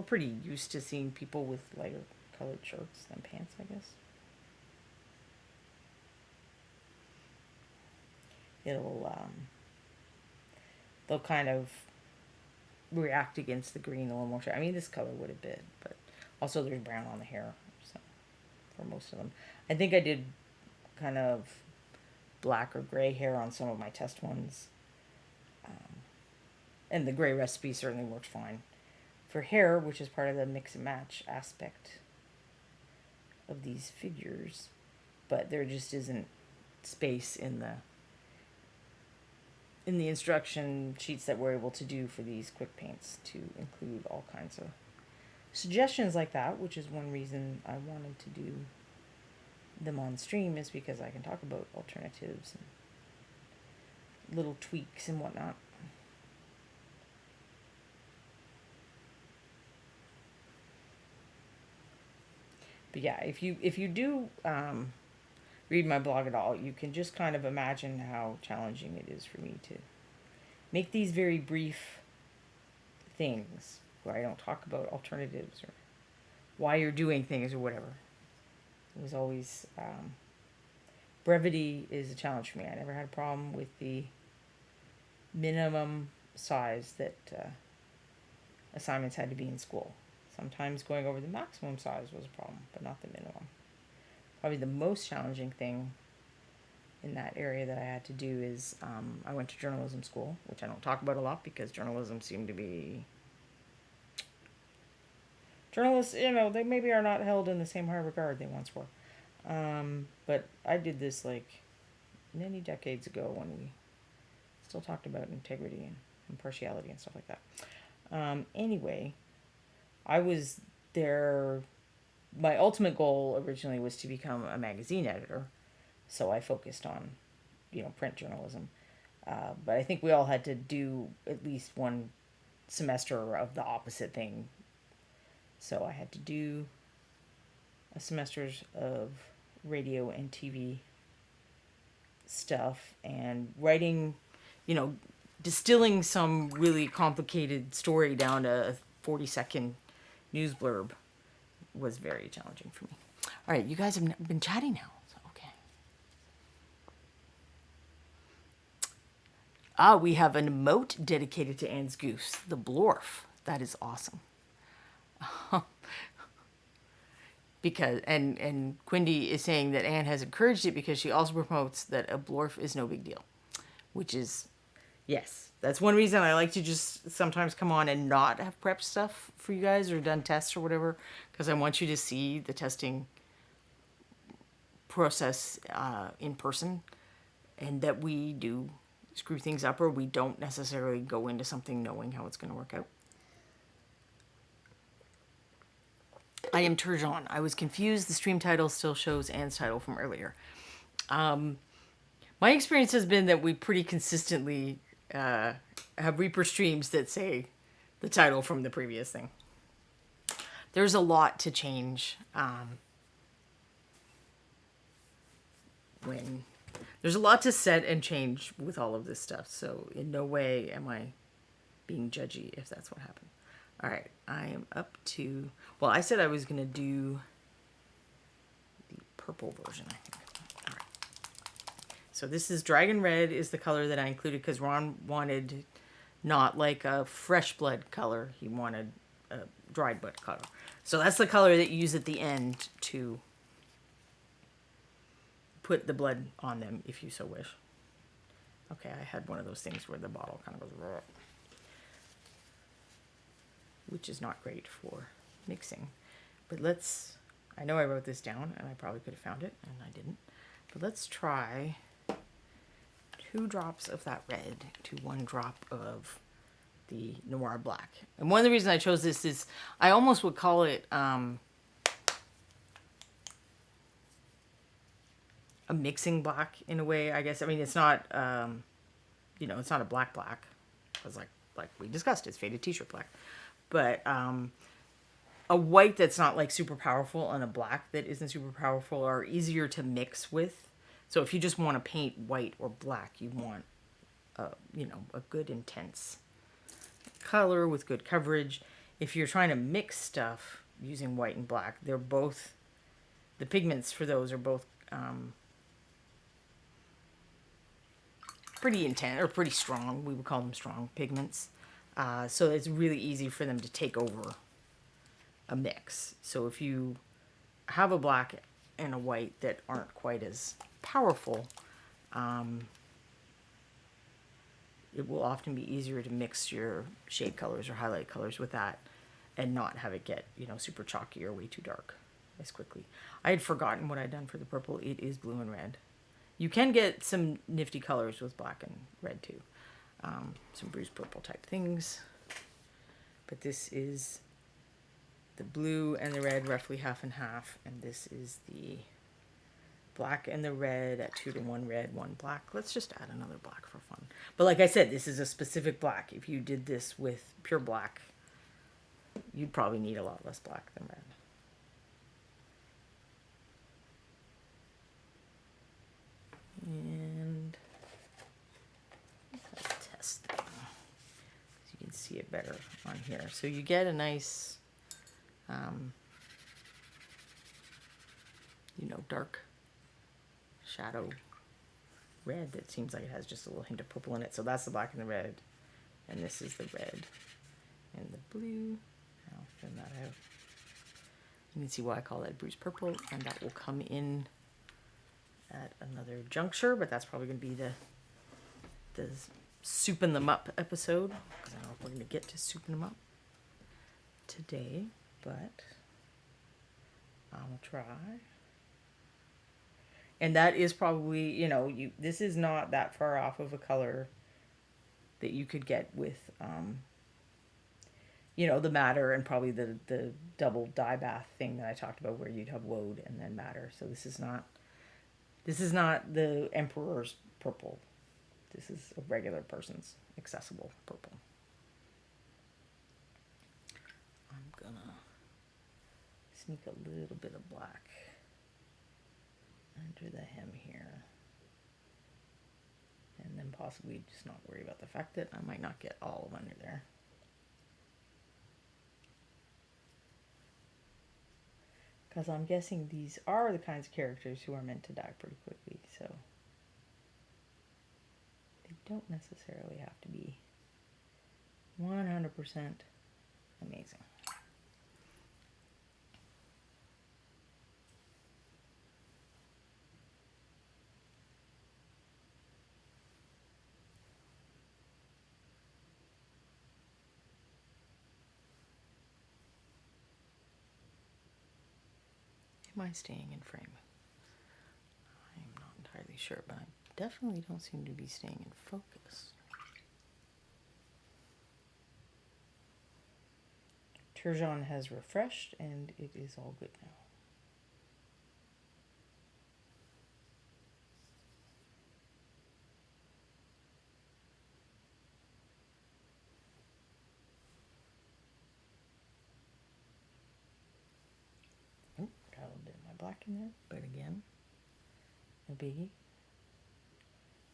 pretty used to seeing people with lighter colored shirts than pants, I guess. They'll kind of react against the green a little more. I mean, this color would have been, but also there's brown on the hair, so for most of them. I think I did kind of black or gray hair on some of my test ones. And the gray recipe certainly worked fine for hair, which is part of the mix and match aspect of these figures. But there just isn't space in the instruction sheets that we're able to do for these quick paints to include all kinds of suggestions like that, which is one reason I wanted to do them on stream, is because I can talk about alternatives and little tweaks and whatnot. But yeah, if you do read my blog at all, you can just kind of imagine how challenging it is for me to make these very brief things where I don't talk about alternatives or why you're doing things or whatever. It was always, brevity is a challenge for me. I never had a problem with the minimum size that assignments had to be in school. Sometimes going over the maximum size was a problem, but not the minimum. Probably the most challenging thing in that area that I had to do is I went to journalism school, which I don't talk about a lot because journalism seemed to be... Journalists, they maybe are not held in the same high regard they once were. But I did this like many decades ago when we still talked about integrity and impartiality and stuff like that. Anyway, I was there... My ultimate goal originally was to become a magazine editor, so I focused on, print journalism. But I think we all had to do at least one semester of the opposite thing. So I had to do a semesters of radio and TV stuff and writing, distilling some really complicated story down to a 40-second news blurb was very challenging for me. All right, you guys have been chatting now, so We have an emote dedicated to Anne's goose, the Blorf. That is awesome. Because and Quindy is saying that Anne has encouraged it because she also promotes that a Blorf is no big deal, which is, yes, that's one reason I like to just sometimes come on and not have prep stuff for you guys or done tests or whatever, because I want you to see the testing process in person, and that we do screw things up or we don't necessarily go into something knowing how it's going to work out. I am Turgeon. I was confused. The stream title still shows Anne's title from earlier. My experience has been that we pretty consistently have Reaper streams that say the title from the previous thing. There's a lot to change when there's a lot to set and change with all of this stuff. So in no way am I being judgy if that's what happened. All right, I am up to, well, I said I was going to do the purple version, I think. All right. So this is Dragon Red is the color that I included because Ron wanted not like a fresh blood color. He wanted a dried blood color. So that's the color that you use at the end to put the blood on them if you so wish. Okay, I had one of those things where the bottle kind of goes raw, which is not great for mixing. But let's, I know I wrote this down and I probably could have found it and I didn't. But let's try 2 drops of that red to 1 drop of the Noir Black. And one of the reasons I chose this is I almost would call it a mixing black in a way, I guess. I mean, it's not, you know, it's not a black, because like we discussed, it's faded t-shirt black. But a white that's not like super powerful and a black that isn't super powerful are easier to mix with. So if you just want to paint white or black, you want, you know, a good intense color with good coverage. If you're trying to mix stuff using white and black, they're both, the pigments for those are both pretty intense or pretty strong. We would call them strong pigments. So it's really easy for them to take over a mix. So if you have a black and a white that aren't quite as powerful, it will often be easier to mix your shade colors or highlight colors with that and not have it get, you know, super chalky or way too dark as quickly. I had forgotten what I'd done for the purple. It is blue and red. You can get some nifty colors with black and red too. Some bruised purple type things. But this is the blue and the red roughly half and half. And this is the black and the red at 2 to 1 red, 1 black. Let's just add another black for fun. But like I said, this is a specific black. If you did this with pure black, you'd probably need a lot less black than red. And let's test them. So you can see it better on here. So you get a nice, you know, dark shadow red that seems like it has just a little hint of purple in it. So that's the black and the red. And this is the red and the blue. I'll thin that out. You can see why I call that bruised purple, and that will come in at another juncture, but that's probably going to be the souping them up episode, because I don't know if we're going to get to souping them up today, but I'll try. And that is probably, you know, this is not that far off of a color that you could get with, you know, the madder and probably the double dye bath thing that I talked about where you'd have woad and then madder. So this is not the Emperor's purple. This is a regular person's accessible purple. I'm gonna sneak a little bit of black under the hem here. And then possibly just not worry about the fact that I might not get all of under there. Because I'm guessing these are the kinds of characters who are meant to die pretty quickly, so they don't necessarily have to be 100% amazing. Am I staying in frame? I'm not entirely sure, but I definitely don't seem to be staying in focus. Turgeon has refreshed and it is all good now. Oh, got a little bit of my black in there, but again, no biggie.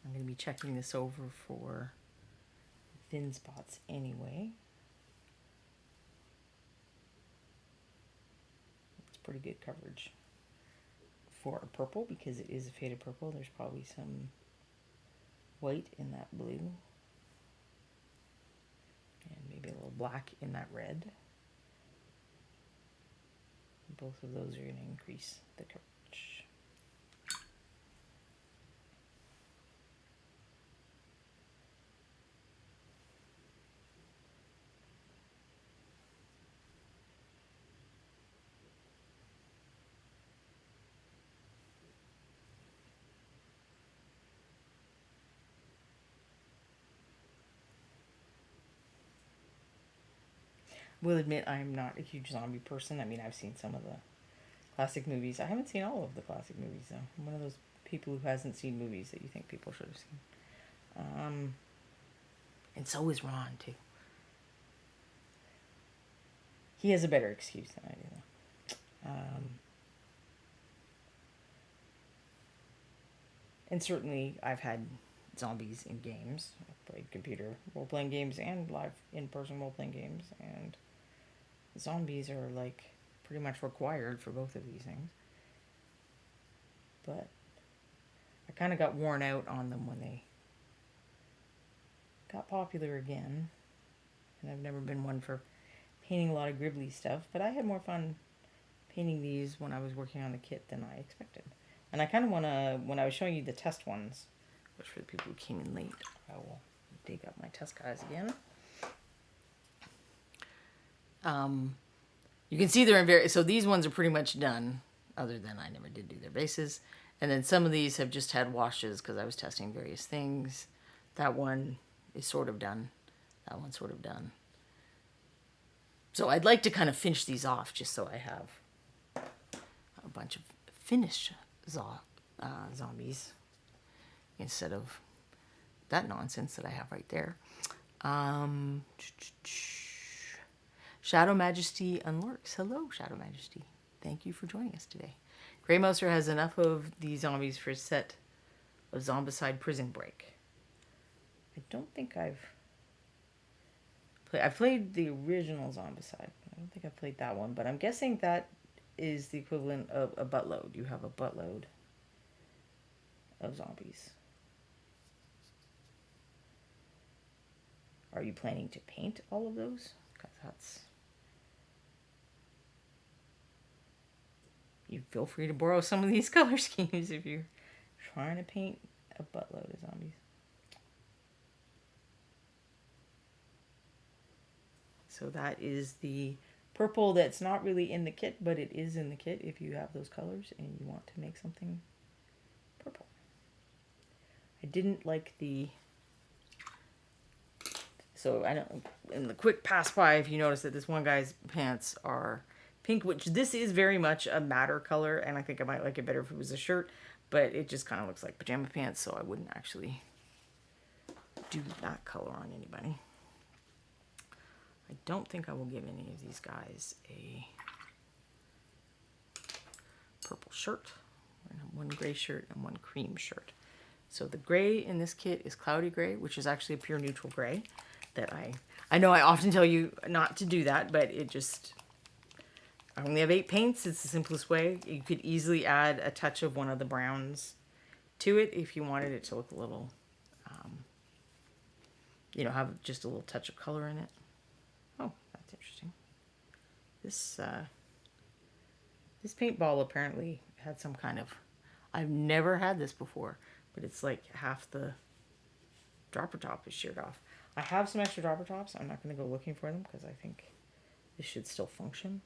I'm going to be checking this over for thin spots anyway. It's pretty good coverage for a purple because it is a faded purple. There's probably some white in that blue and maybe a little black in that red. Both of those are going to increase the coverage. Will admit I'm not a huge zombie person. I mean, I've seen some of the classic movies. I haven't seen all of the classic movies, though. I'm one of those people who hasn't seen movies that you think people should have seen. And so is Ron, too. He has a better excuse than I do, though. And certainly I've had zombies in games. I've played computer role-playing games and live in-person role-playing games, and zombies are like pretty much required for both of these things. But I kind of got worn out on them when they got popular again. And I've never been one for painting a lot of gribbly stuff, but I had more fun painting these when I was working on the kit than I expected. And I kind of want to, when I was showing you the test ones, which for the people who came in late, I will dig up my test guys again. You can see they're in very, so these ones are pretty much done, other than I never did do their bases. And then some of these have just had washes because I was testing various things. That one is sort of done. That one's sort of done. So I'd like to kind of finish these off just so I have a bunch of finished zombies instead of that nonsense that I have right there. Shadow Majesty unlurks. Hello, Shadow Majesty. Thank you for joining us today. Grey Mouser has enough of these zombies for a set of Zombicide Prison Break. I don't think I've played the original Zombicide. I don't think I've played that one, but I'm guessing that is the equivalent of a buttload. You have a buttload of zombies. Are you planning to paint all of those? Because that's... You feel free to borrow some of these color schemes if you're trying to paint a buttload of zombies. So that is the purple that's not really in the kit, but it is in the kit if you have those colors and you want to make something purple. I didn't like the... So I don't... In the quick pass by, if you notice that this one guy's pants are pink, which this is very much a matter color, and I think I might like it better if it was a shirt, but it just kind of looks like pajama pants, so I wouldn't actually do that color on anybody. I don't think I will give any of these guys a purple shirt. One gray shirt and one cream shirt. So the gray in this kit is cloudy gray, which is actually a pure neutral gray. That I know I often tell you not to do that, but it just... I only have 8 paints. It's the simplest way. You could easily add a touch of one of the browns to it if you wanted it to look a little have just a little touch of color in it. Oh, that's interesting. This this paintball apparently had some kind of, I've never had this before, but it's like half the dropper top is sheared off. I have some extra dropper tops. I'm not going to go looking for them because I think this should still function.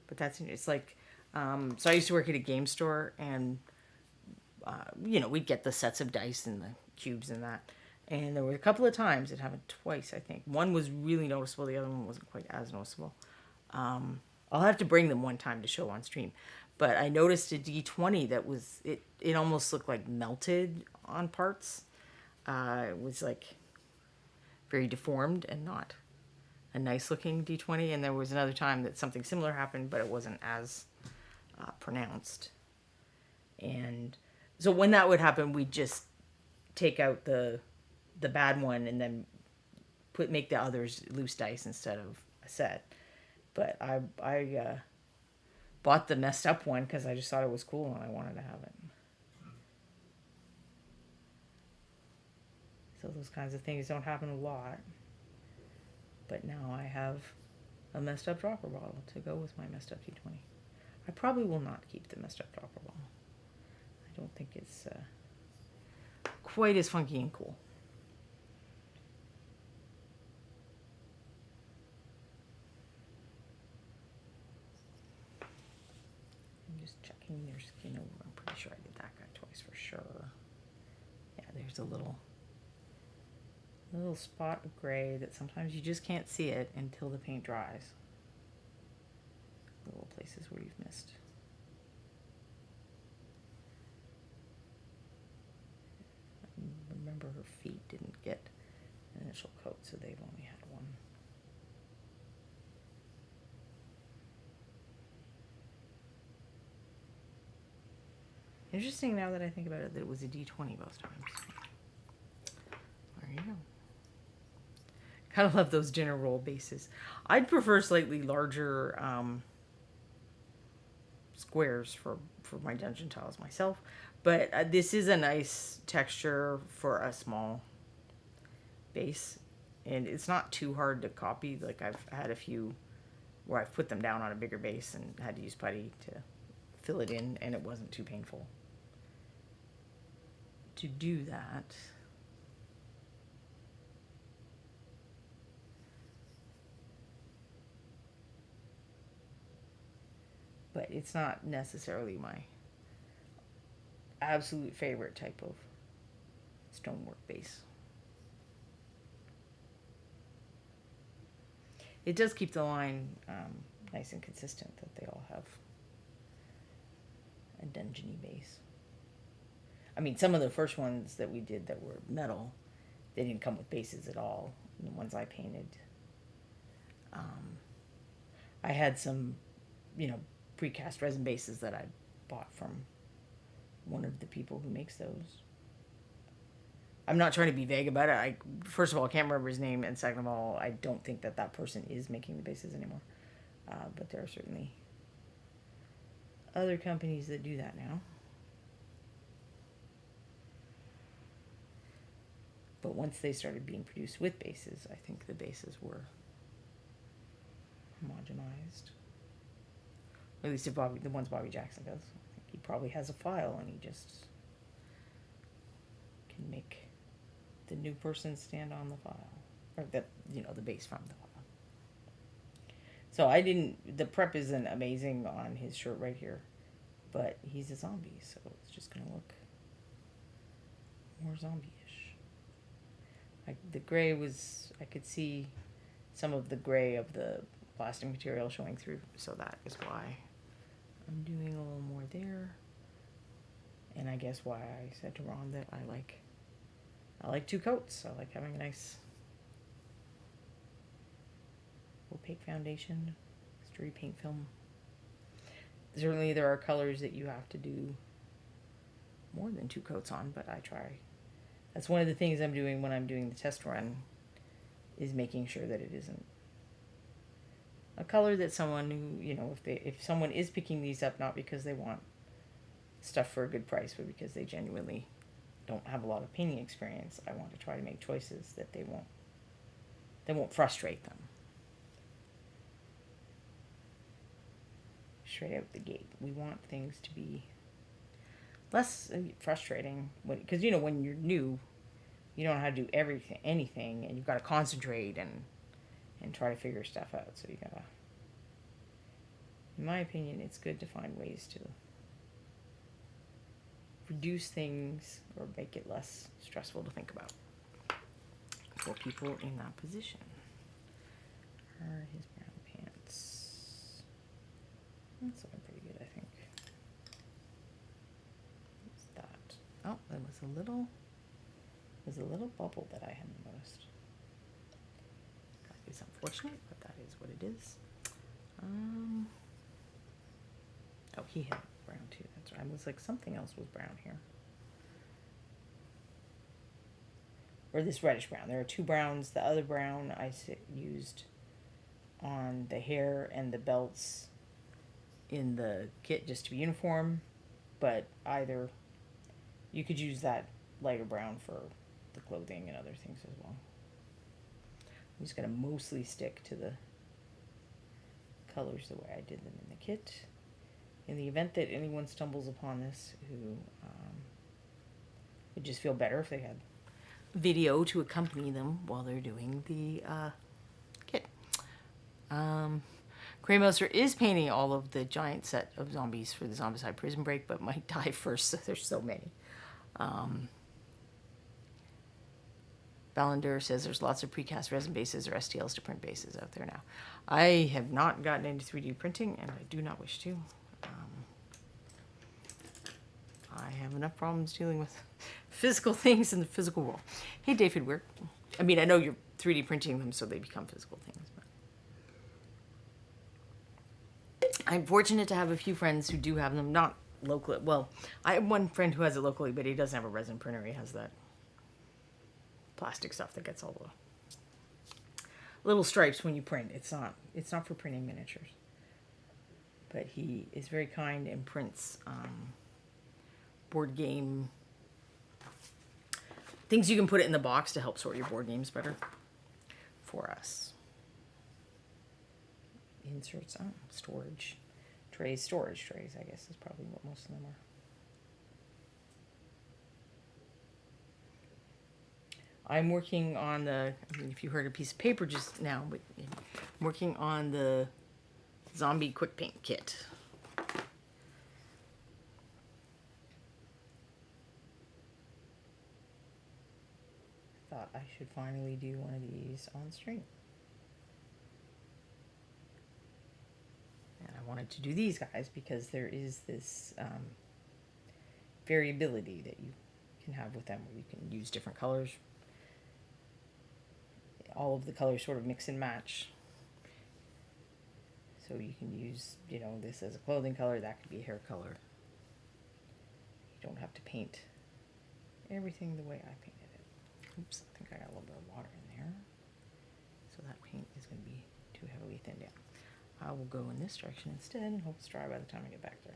But it's like, so I used to work at a game store, and we'd get the sets of dice and the cubes and that. And there were a couple of times, it happened twice, I think. One was really noticeable, the other one wasn't quite as noticeable. I'll have to bring them one time to show on stream. But I noticed a D20 that was, it almost looked like melted on parts. It was like very deformed and not a nice looking D20. And there was another time that something similar happened, but it wasn't as pronounced. And so when that would happen, we'd just take out the bad one and then make the others loose dice instead of a set. But I bought the messed up one because I just thought it was cool and I wanted to have it. So those kinds of things don't happen a lot. But now I have a messed up dropper bottle to go with my messed up D20. I probably will not keep the messed up dropper bottle. I don't think it's quite as funky and cool. I'm just checking their skin over. I'm pretty sure I did that guy twice for sure. Yeah, there's a little spot of gray that sometimes you just can't see it until the paint dries. Little places where you've missed. Remember, her feet didn't get an initial coat, so they've only had one. Interesting now that I think about it that it was a D20 both times. There you go. Kind of love those dinner roll bases. I'd prefer slightly larger squares for my dungeon tiles myself, but this is a nice texture for a small base, and it's not too hard to copy. Like, I've had a few where I've put them down on a bigger base and had to use putty to fill it in, and it wasn't too painful to do that. But it's not necessarily my absolute favorite type of stonework base. It does keep the line nice and consistent, that they all have a dungeony base. I mean, some of the first ones that we did that were metal, they didn't come with bases at all. The ones I painted, I had some, precast resin bases that I bought from one of the people who makes those. I'm not trying to be vague about it. First of all, I can't remember his name, and second of all, I don't think that person is making the bases anymore. But there are certainly other companies that do that now. But once they started being produced with bases, I think the bases were homogenized. Or at least if the ones Bobby Jackson does. I think he probably has a file and he just can make the new person stand on the file. Or the base from the file. So the prep isn't amazing on his shirt right here. But he's a zombie, so it's just going to look more zombie-ish. The gray was, I could see some of the gray of the plastic material showing through, so that is why I'm doing a little more there. And I guess why I said to Ron that I like two coats. I like having a nice opaque foundation, sturdy paint film. Certainly there are colors that you have to do more than two coats on, but I try. That's one of the things I'm doing when I'm doing the test run, is making sure that it isn't a color that someone who, if someone is picking these up not because they want stuff for a good price, but because they genuinely don't have a lot of painting experience, I want to try to make choices that they won't frustrate them. Straight out the gate, we want things to be less frustrating because when you're new, you don't know how to do anything, and you've got to concentrate and try to figure stuff out. So you gotta, in my opinion, it's good to find ways to reduce things or make it less stressful to think about for people in that position. His brown pants. That's looking pretty good, I think. What's that? Oh, there was a little bubble that I hadn't noticed. That is unfortunate, but that is what it is. Oh, he had brown too. That's right. I was like, something else was brown here. Or this reddish brown. There are two browns. The other brown I used on the hair and the belts in the kit just to be uniform. But either, you could use that lighter brown for the clothing and other things as well. I'm just going to mostly stick to the colors the way I did them in the kit. In the event that anyone stumbles upon this who would just feel better if they had video to accompany them while they're doing the kit. Greymaster is painting all of the giant set of zombies for the Zombicide Prison Break, but might die first, so there's so many. Ballender says there's lots of precast resin bases or STLs to print bases out there now. I have not gotten into 3D printing, and I do not wish to. I have enough problems dealing with physical things in the physical world. Hey, David Weir. I mean, I know you're 3D printing them so they become physical things. But I'm fortunate to have a few friends who do have them, not locally. Well, I have one friend who has it locally, but he doesn't have a resin printer. He has that plastic stuff that gets all the little stripes when you print. It's not for printing miniatures. But he is very kind and prints board game things you can put it in the box to help sort your board games better for us. Inserts, storage trays, I guess is probably what most of them are. I'm working on if you heard a piece of paper just now, but I'm working on the zombie quick paint kit. Thought I should finally do one of these on stream. And I wanted to do these guys because there is this variability that you can have with them where you can use different colors. All of the colors sort of mix and match. So you can use, this as a clothing color, that could be a hair color. You don't have to paint everything the way I painted it. Oops, I think I got a little bit of water in there. So that paint is going to be too heavily thinned down. I will go in this direction instead and hope it's dry by the time I get back there.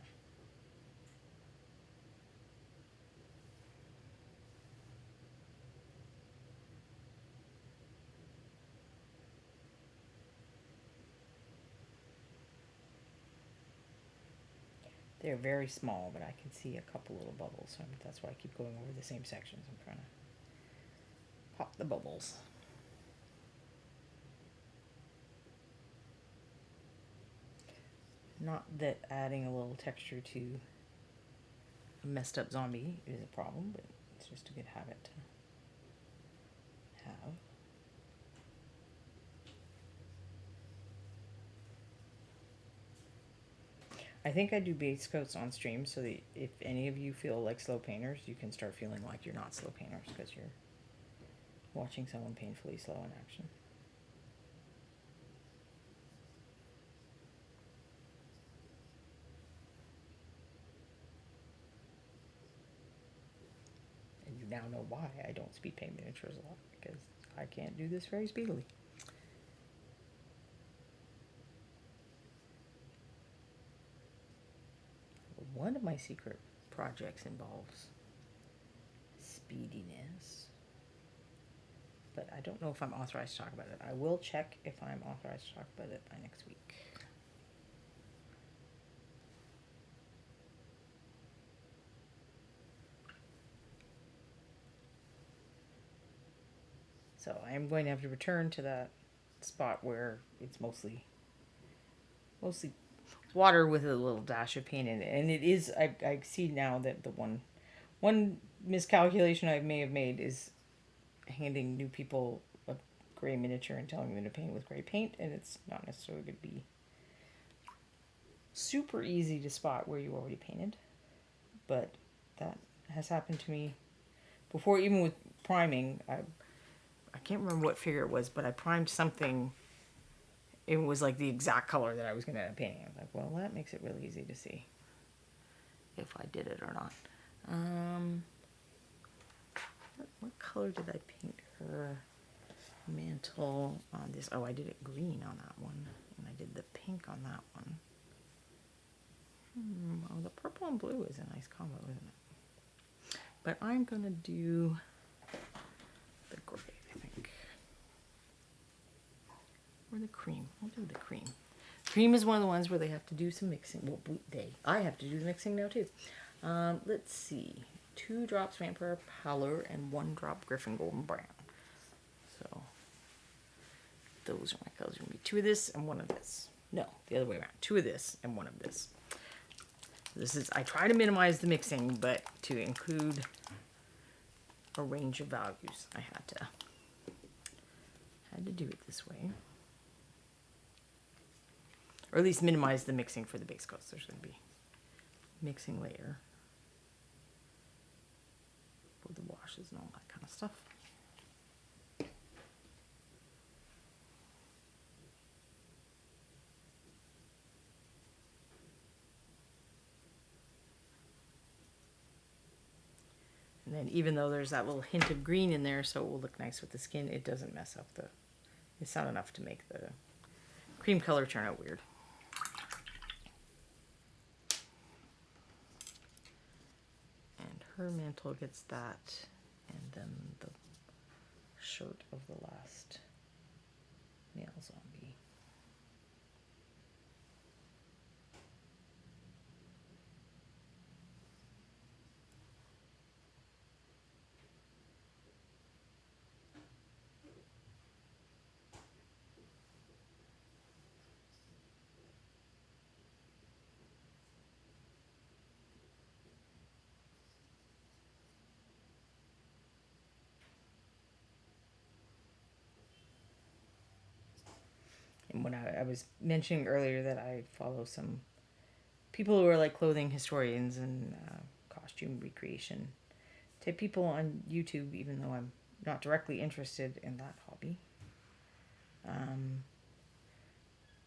They're very small, but I can see a couple little bubbles, so that's why I keep going over the same sections. I'm trying to pop the bubbles. Not that adding a little texture to a messed up zombie is a problem, but it's just a good habit to have. I think I do base coats on stream so that if any of you feel like slow painters, you can start feeling like you're not slow painters because you're watching someone painfully slow in action. And you now know why I don't speed paint miniatures a lot, because I can't do this very speedily. One of my secret projects involves beadiness. But I don't know if I'm authorized to talk about it. I will check if I'm authorized to talk about it by next week. So I am going to have to return to that spot where it's mostly water with a little dash of paint in it. And it is, I see now that the one miscalculation I may have made is handing new people a gray miniature and telling them to paint with gray paint, and it's not necessarily going to be super easy to spot where you already painted. But that has happened to me before, even with priming. I can't remember what figure it was, but I primed something. It was like the exact color that I was going to end up painting. I was like, well, that makes it really easy to see if I did it or not. What color did I paint her mantle on this? Oh, I did it green on that one, and I did the pink on that one. Oh, the purple and blue is a nice combo, isn't it? But I'm going to do the gray, I think. Or the cream. I'll do the cream. Cream is one of the ones where they have to do some mixing. Well, I have to do the mixing now too. Let's see. 2 drops Vampire Pallor and 1 drop Griffin Golden Brown. So those are my colors. Going to be 2 of this and 1 of this. No, the other way around. 2 of this and 1 of this. This is, I try to minimize the mixing, but to include a range of values, I had to do it this way. Or at least minimize the mixing for the base coats. There's going to be mixing later for the washes and all that kind of stuff. And then even though there's that little hint of green in there, so it will look nice with the skin, it doesn't mess up it's not enough to make the cream color turn out weird. And her mantle gets that, and then the shirt of the last male zombie. And when I was mentioning earlier that I follow some people who are like clothing historians and costume recreation type people on YouTube, even though I'm not directly interested in that hobby. And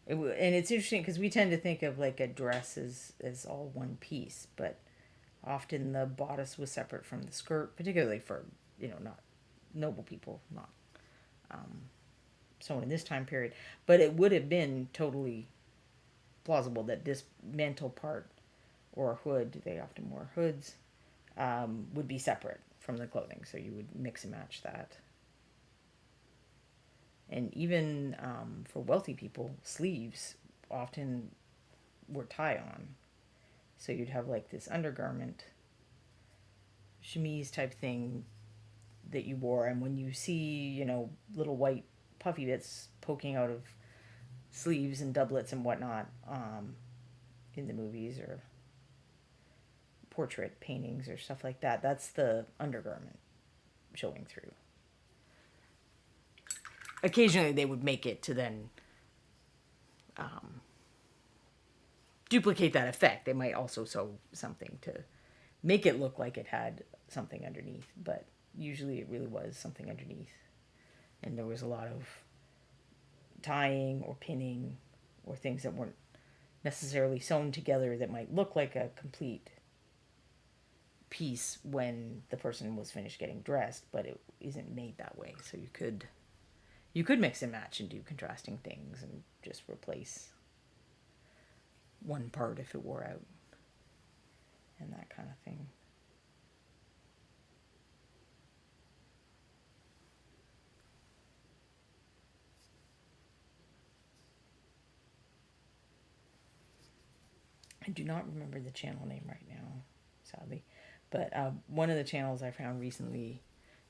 it's interesting because we tend to think of like a dress as all one piece, but often the bodice was separate from the skirt, particularly for, not noble people, not someone in this time period. But it would have been totally plausible that this mantle part or hood, they often wore hoods, would be separate from the clothing. So you would mix and match that. And even for wealthy people, sleeves often were tie-on. So you'd have like this undergarment, chemise type thing that you wore. And when you see, little white puffy bits poking out of sleeves and doublets and whatnot in the movies or portrait paintings or stuff like that, that's the undergarment showing through. Occasionally they would make it to then duplicate that effect. They might also sew something to make it look like it had something underneath, but usually it really was something underneath. And there was a lot of tying or pinning or things that weren't necessarily sewn together that might look like a complete piece when the person was finished getting dressed, but it isn't made that way. So you could mix and match and do contrasting things and just replace one part if it wore out and that kind of thing. I do not remember the channel name right now, sadly. But one of the channels I found recently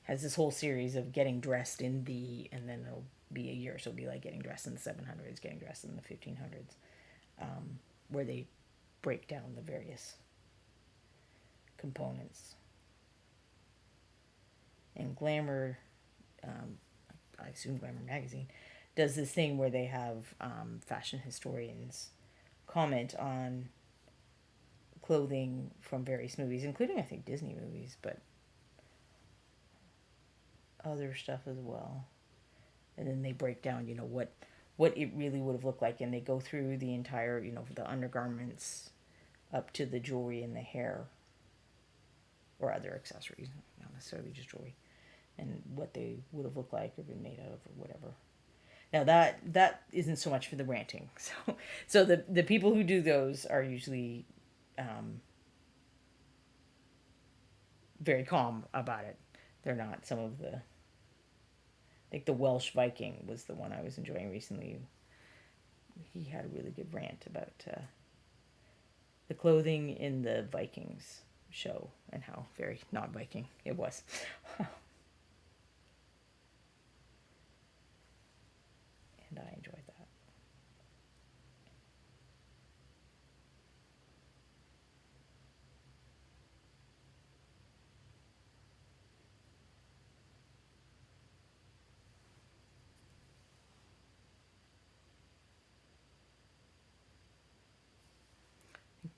has this whole series of getting dressed in the, and then it'll be a year. So it'll be like getting dressed in the 700s, getting dressed in the 1500s, where they break down the various components. And Glamour, I assume Glamour Magazine, does this thing where they have fashion historians comment on clothing from various movies, including I think Disney movies, but other stuff as well. And then they break down, what it really would have looked like, and they go through the entire, the undergarments up to the jewelry and the hair or other accessories, not necessarily just jewelry, and what they would have looked like or been made of or whatever. Now that isn't so much for the ranting. So the people who do those are usually very calm about it. They're not some of the, like the Welsh Viking was the one I was enjoying recently. He had a really good rant about the clothing in the Vikings show and how very not Viking it was. And I enjoyed that.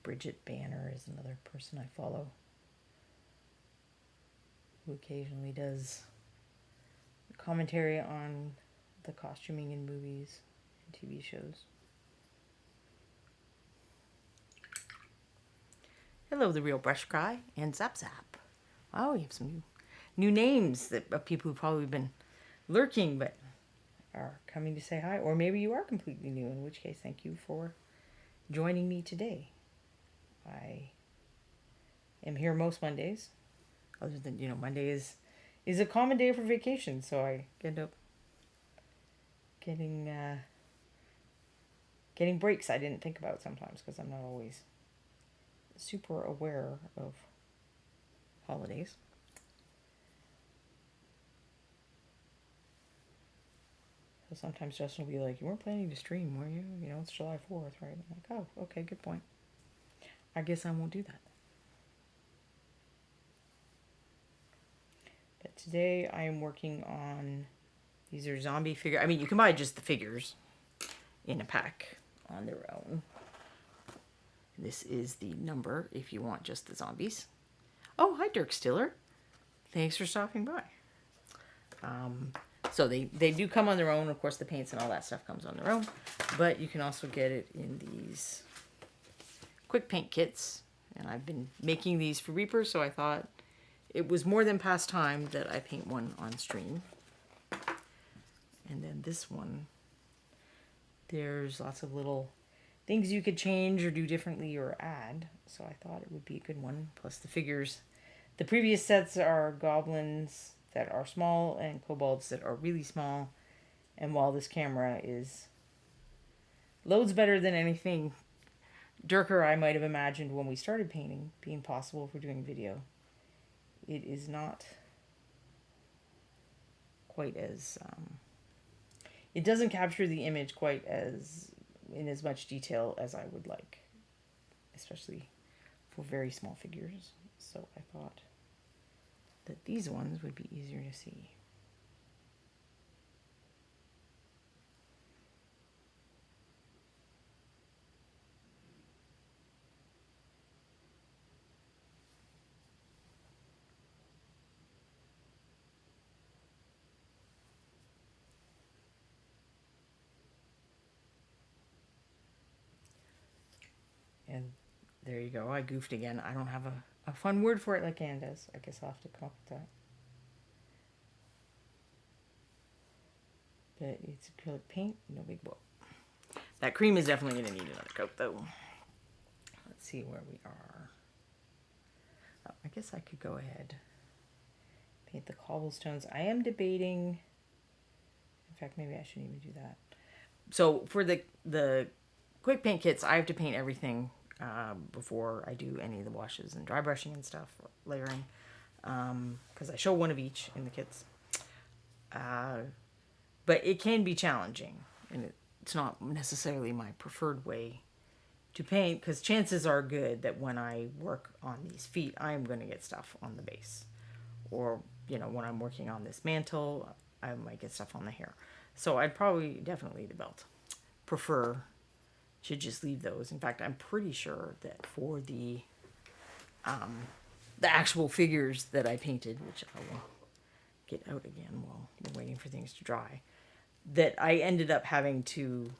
Bridget Banner is another person I follow who occasionally does commentary on the costuming in movies and TV shows. Hello, The Real Brush Cry and Zap Zap. Oh, we have some new names that of people who've probably been lurking but are coming to say hi. Or maybe you are completely new, in which case thank you for joining me today. I am here most Mondays, other than, Monday is a common day for vacation, so I end up getting breaks I didn't think about sometimes because I'm not always super aware of holidays. So sometimes Justin will be like, "You weren't planning to stream, were you? It's July 4th, right?" I'm like, "Oh, okay, good point. I guess I won't do that." But today I am working on, these are zombie figure. I mean, you can buy just the figures in a pack on their own. This is the number if you want just the zombies. Oh, hi, Dirk Stiller. Thanks for stopping by. So they do come on their own. Of course, the paints and all that stuff comes on their own. But you can also get it in these quick paint kits. And I've been making these for Reaper, so I thought it was more than past time that I paint one on stream. And then this one, there's lots of little things you could change or do differently or add. So I thought it would be a good one. Plus the figures. The previous sets are goblins that are small and kobolds that are really small. And while this camera loads better than anything Dirk or I might have imagined when we started painting being possible for doing video, it is not quite as it doesn't capture the image quite as in as much detail as I would like, especially for very small figures. So I thought that these ones would be easier to see. And there you go. I goofed again. I don't have a fun word for it like Anne does. I guess I'll have to come up with that. But it's acrylic paint, no big whoop. That cream is definitely going to need another coat, though. Let's see where we are. Oh, I guess I could go ahead. Paint the cobblestones. I am debating. In fact, maybe I shouldn't even do that. So for the quick paint kits, I have to paint everything before I do any of the washes and dry brushing and stuff, or layering, because I show one of each in the kits. But it can be challenging, and it's not necessarily my preferred way to paint, because chances are good that when I work on these feet, I'm going to get stuff on the base. Or, when I'm working on this mantle, I might get stuff on the hair. So I'd probably, definitely the belt, prefer to just leave those. In fact, I'm pretty sure that for the actual figures that I painted, which I will get out again while we're waiting for things to dry, that I ended up having to,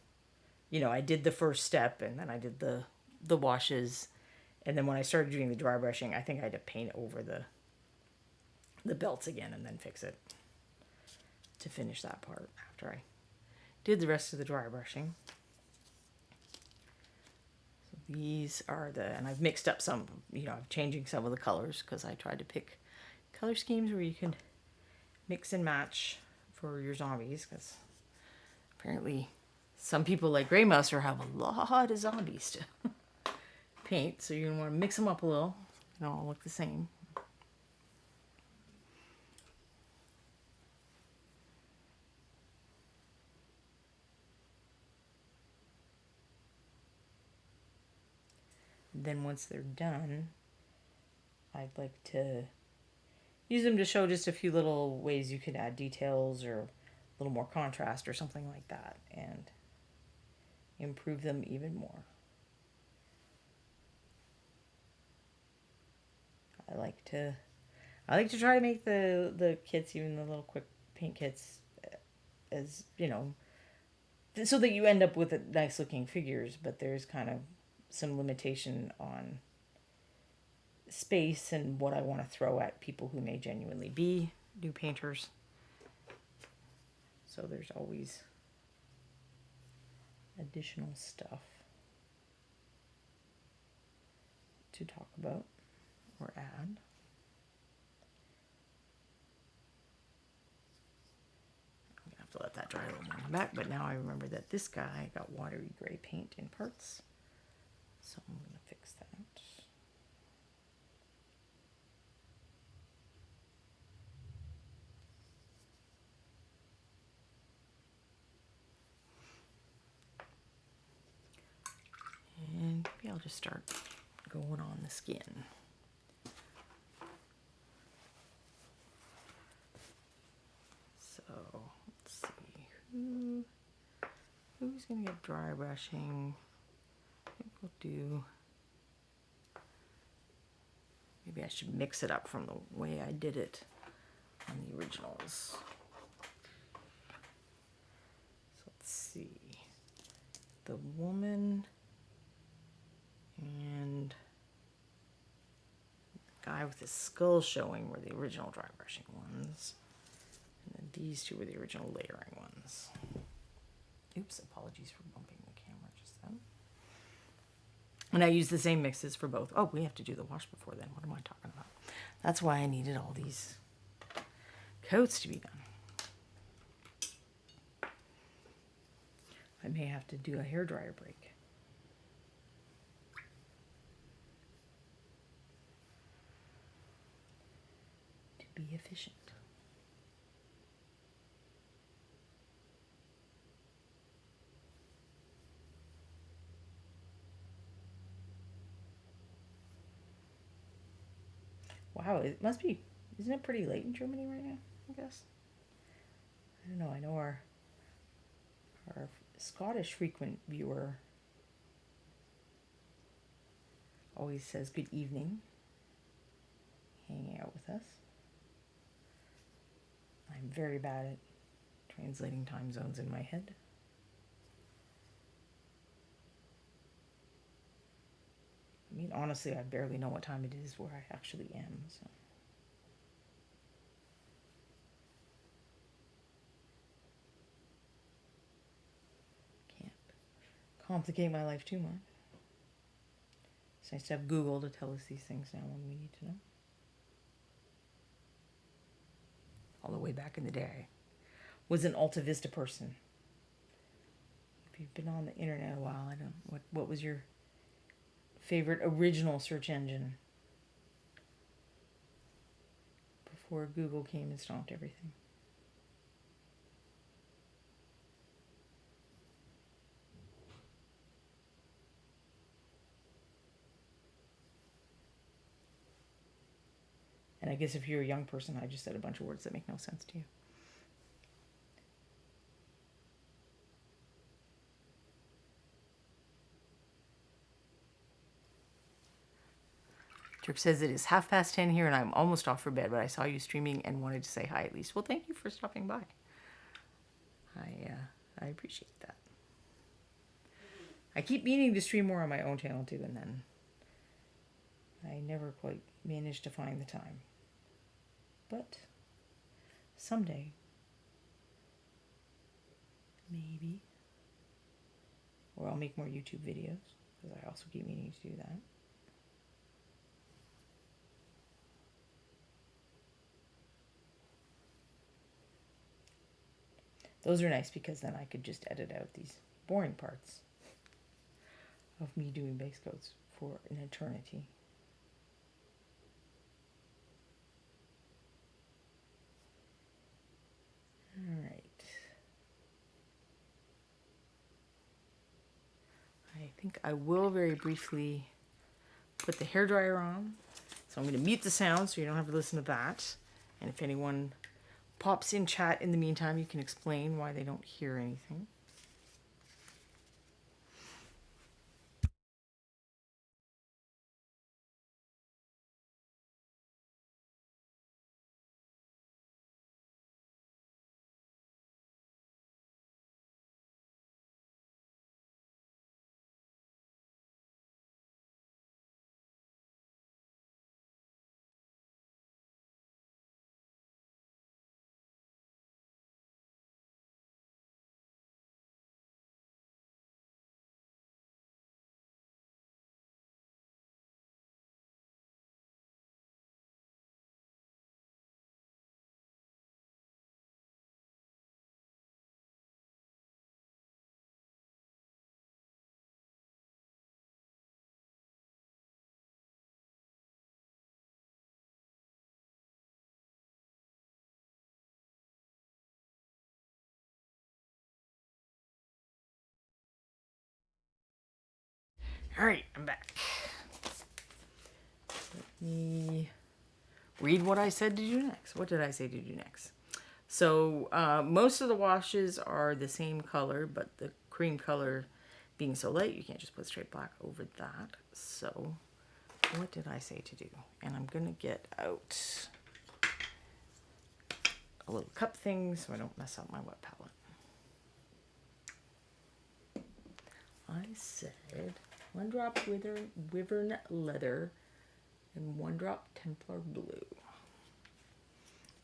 I did the first step, and then I did the washes, and then when I started doing the dry brushing, I think I had to paint over the belts again and then fix it to finish that part after I did the rest of the dry brushing. So these are and I've mixed up some, I'm changing some of the colors because I tried to pick color schemes where you can mix and match for your zombies, because apparently some people like Grey Mouser have a lot of zombies to paint, so you're going to want to mix them up a little. They don't all look the same. Then once they're done, I'd like to use them to show just a few little ways you could add details or a little more contrast or something like that, and improve them even more. I like to try to make the kits, even the little quick paint kits, as so that you end up with nice looking figures, but there's kind of some limitation on space and what I want to throw at people who may genuinely be new painters. So there's always additional stuff to talk about or add. I'm gonna have to let that dry a little more back, but now I remember that this guy got watery gray paint in parts, so I'm gonna fix that. And maybe I'll just start going on the skin. So let's see, who's gonna get dry brushing? I think we'll do, maybe I should mix it up from the way I did it on the originals. So let's see, the woman and the guy with his skull showing were the original dry brushing ones. And then these two were the original layering ones. Oops, apologies for bumping the camera just then. And I use the same mixes for both. Oh, we have to do the wash before then. What am I talking about? That's why I needed all these coats to be done. I may have to do a hairdryer break. To be efficient. Wow, it must be, isn't it pretty late in Germany right now, I guess? I don't know, I know our Scottish frequent viewer always says good evening, hanging out with us. I'm very bad at translating time zones in my head. I mean, honestly, I barely know what time it is where I actually am, so. Can't complicate my life too much. It's nice to have Google to tell us these things now when we need to know. All the way back in the day, I was an Alta Vista person. If you've been on the internet a while, I don't, what was your favorite original search engine before Google came and stomped everything. And I guess if you're a young person, I just said a bunch of words that make no sense to you. Dirk says it is 10:30 here and I'm almost off for bed, but I saw you streaming and wanted to say hi at least. Well, thank you for stopping by. I appreciate that. I keep meaning to stream more on my own channel too, and then I never quite manage to find the time. But someday, maybe. Or I'll make more YouTube videos, because I also keep meaning to do that. Those are nice because then I could just edit out these boring parts of me doing base coats for an eternity. All right. I think I will very briefly put the hairdryer on. So I'm going to mute the sound so you don't have to listen to that. And if anyone pops in chat in the meantime, you can explain why they don't hear anything. All right, I'm back. Let me read what I said to do next. What did I say to do next? So most of the washes are the same color, but the cream color being so light, you can't just put straight black over that. So what did I say to do? And I'm going to get out a little cup thing so I don't mess up my wet palette. I said 1 drop Wyvern Leather and 1 drop Templar Blue.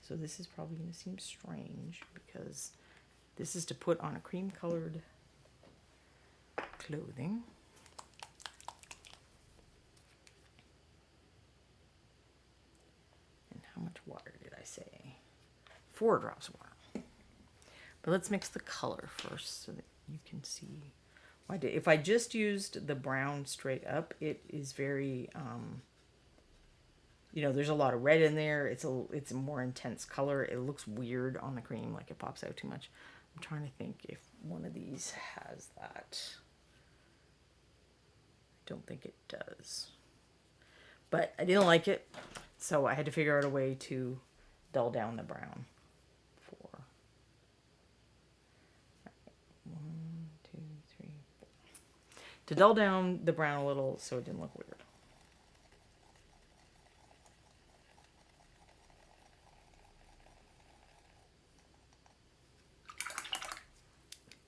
So this is probably going to seem strange because this is to put on a cream colored clothing. And how much water did I say? 4 drops of water. But let's mix the color first so that you can see. If I just used the brown straight up, it is very, you know, there's a lot of red in there. It's a more intense color. It looks weird on the cream, like it pops out too much. I'm trying to think if one of these has that. I don't think it does. But I didn't like it, so I had to figure out a way to dull down the brown. 1, 2, 3, 4. To dull down the brown a little so it didn't look weird.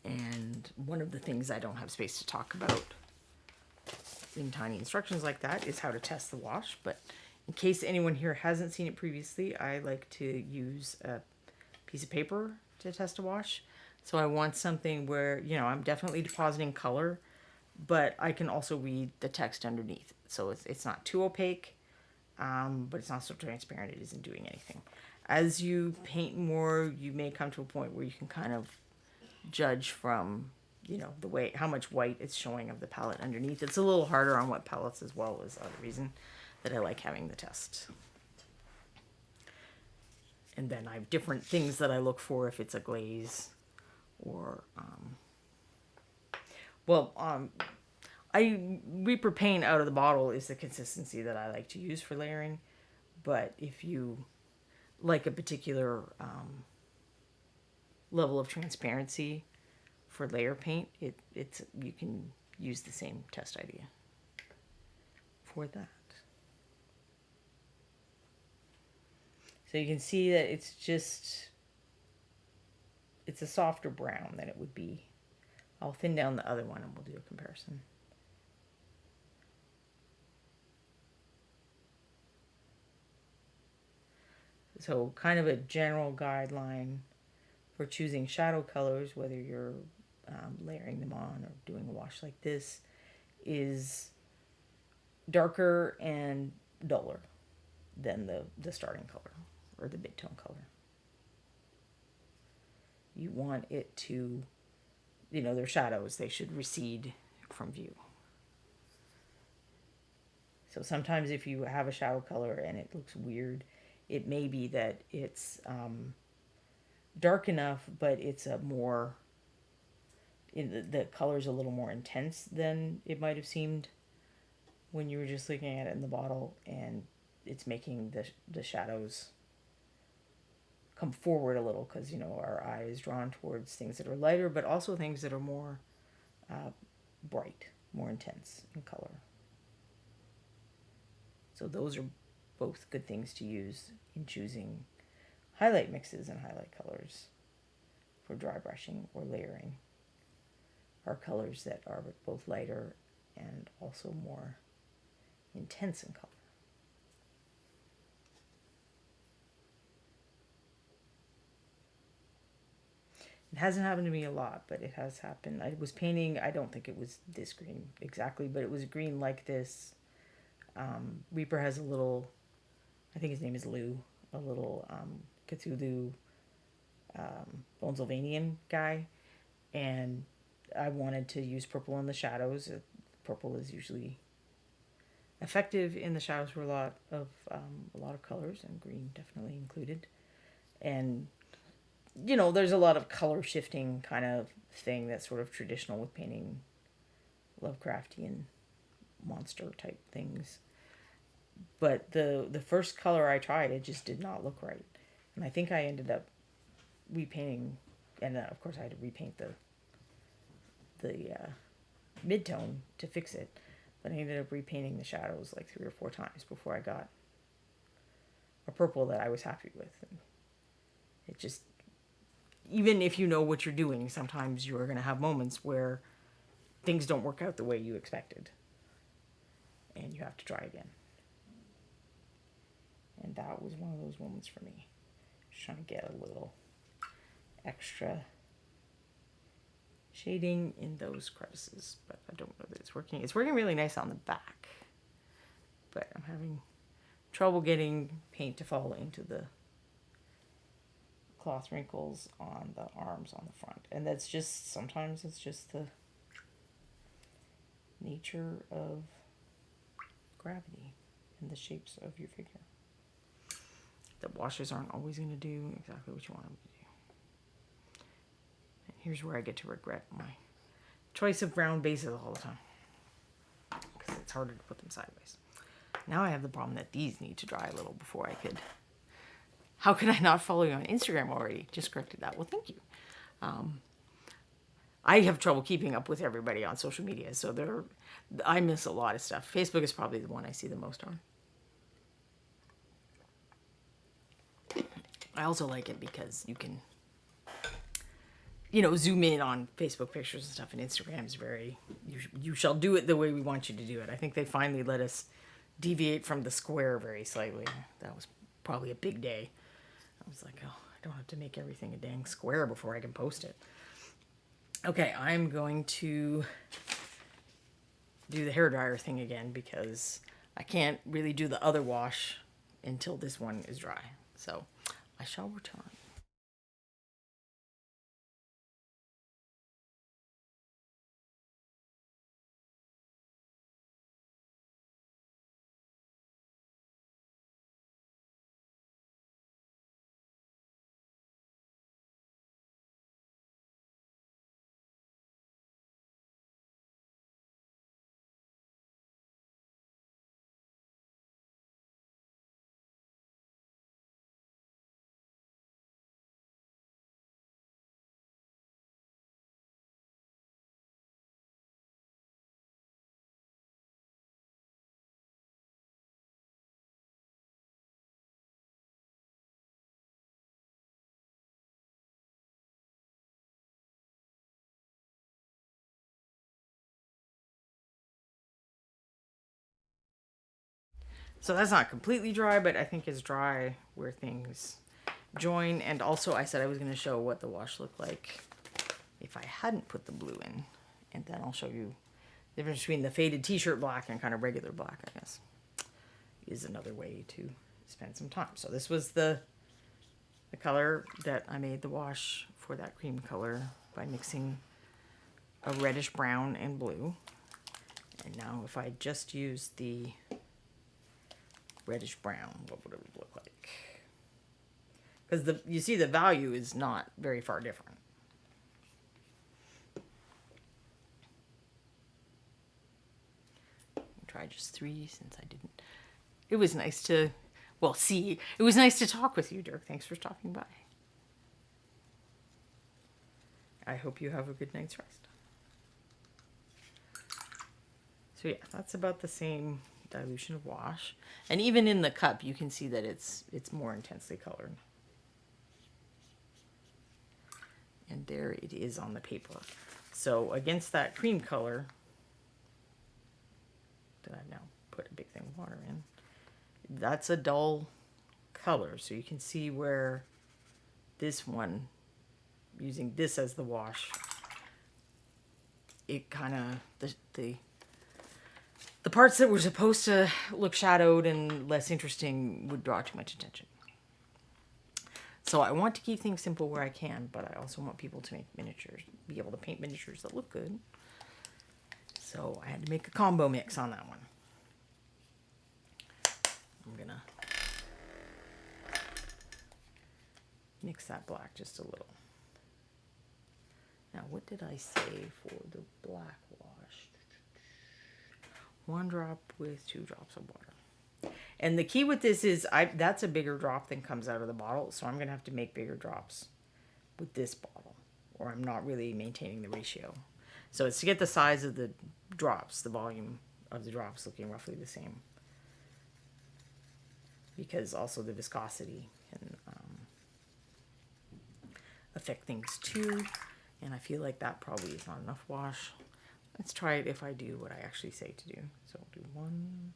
And one of the things I don't have space to talk about in tiny instructions like that is how to test the wash. But in case anyone here hasn't seen it previously, I like to use a piece of paper to test a wash. So I want something where, you know, I'm definitely depositing color, but I can also read the text underneath. So it's not too opaque, but it's not so transparent it isn't doing anything. As you paint more, you may come to a point where you can kind of judge from you know, the way, how much white it's showing of the palette underneath. It's a little harder on wet palettes as well, is the other reason that I like having the test. And then I have different things that I look for if it's a glaze or, I Reaper paint out of the bottle is the consistency that I like to use for layering. But if you like a particular level of transparency for layer paint, it's you can use the same test idea for that. So you can see that it's a softer brown than it would be. I'll thin down the other one and we'll do a comparison. So kind of a general guideline for choosing shadow colors, whether you're layering them on or doing a wash like this, is darker and duller than the starting color or the mid-tone color. You want it to, you know, they're shadows, they should recede from view. So sometimes if you have a shadow color and it looks weird, it may be that it's dark enough, but it's a more, the color's a little more intense than it might have seemed when you were just looking at it in the bottle, and it's making the shadows come forward a little because, you know, our eye is drawn towards things that are lighter, but also things that are more bright, more intense in color. So those are both good things to use in choosing highlight mixes and highlight colors for dry brushing or layering. Are colors that are both lighter and also more intense in color. It hasn't happened to me a lot, but it has happened. I was painting, I don't think it was this green exactly, but it was green like this. Reaper has a little, I think his name is Lou, a little Cthulhu Bonsylvanian guy, and I wanted to use purple in the shadows. Purple is usually effective in the shadows for a lot of colors, and green definitely included. And you know, there's a lot of color shifting kind of thing that's sort of traditional with painting Lovecraftian monster type things. But the first color I tried, it just did not look right, and I think I ended up repainting, and of course I had to repaint the mid-tone to fix it, but I ended up repainting the shadows like 3 or 4 times before I got a purple that I was happy with. And it just, even if you know what you're doing, sometimes you're going to have moments where things don't work out the way you expected, and you have to try again. And that was one of those moments for me. Just trying to get a little extra shading in those crevices, but I don't know that it's working. It's working really nice on the back, but I'm having trouble getting paint to fall into the cloth wrinkles on the arms on the front. And that's just, sometimes it's just the nature of gravity and the shapes of your figure. The washes aren't always going to do exactly what you want them to do. And here's where I get to regret my choice of brown bases all the time, because it's harder to put them sideways. Now I have the problem that these need to dry a little before I could. How could I not follow you on Instagram already? Just corrected that. Well, thank you. I have trouble keeping up with everybody on social media, so I miss a lot of stuff. Facebook is probably the one I see the most on. I also like it because you can, you know, zoom in on Facebook pictures and stuff, and Instagram is very, you shall do it the way we want you to do it. I think they finally let us deviate from the square very slightly. That was probably a big day. I was like, oh, I don't have to make everything a dang square before I can post it. Okay, I'm going to do the hairdryer thing again because I can't really do the other wash until this one is dry. So I shall return. So that's not completely dry, but I think it's dry where things join. And also I said I was going to show what the wash looked like if I hadn't put the blue in. And then I'll show you the difference between the faded t-shirt black and kind of regular black, I guess, is another way to spend some time. So this was the color that I made the wash for, that cream color, by mixing a reddish brown and blue. And now if I just use the reddish brown, what would it look like? Because you see the value is not very far different. Try just 3 since I didn't. It was nice to, well, see, it was nice to talk with you, Dirk. Thanks for stopping by. I hope you have a good night's rest. So yeah, that's about the same dilution of wash. And even in the cup, you can see that it's more intensely colored. And there it is on the paper. So against that cream color that I've now put a big thing of water in, that's a dull color. So you can see where this one, using this as the wash, it kind of, the parts that were supposed to look shadowed and less interesting would draw too much attention. So I want to keep things simple where I can, but I also want people to make miniatures, be able to paint miniatures that look good. So I had to make a combo mix on that one. I'm gonna mix that black just a little. Now, what did I say for the black wash? 1 drop with 2 drops of water. And the key with this is that's a bigger drop than comes out of the bottle, so I'm going to have to make bigger drops with this bottle, or I'm not really maintaining the ratio. So it's to get the size of the drops, the volume of the drops looking roughly the same. Because also the viscosity can affect things too. And I feel like that probably is not enough wash. Let's try it if I do what I actually say to do. So I'll do 1.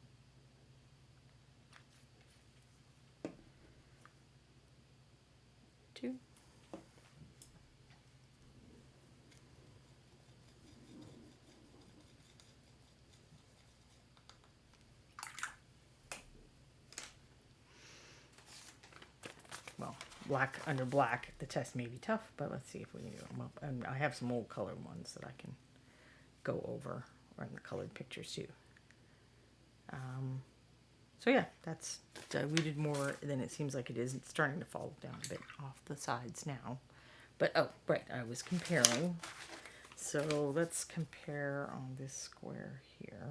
Two. Well, black under black, the test may be tough, but let's see if we can do it. Well, and I have some old colored ones that I can go over, or in the colored pictures too. So yeah, that's diluted more than it seems like it is. It's starting to fall down a bit off the sides now. But, oh, right, I was comparing. So let's compare on this square here.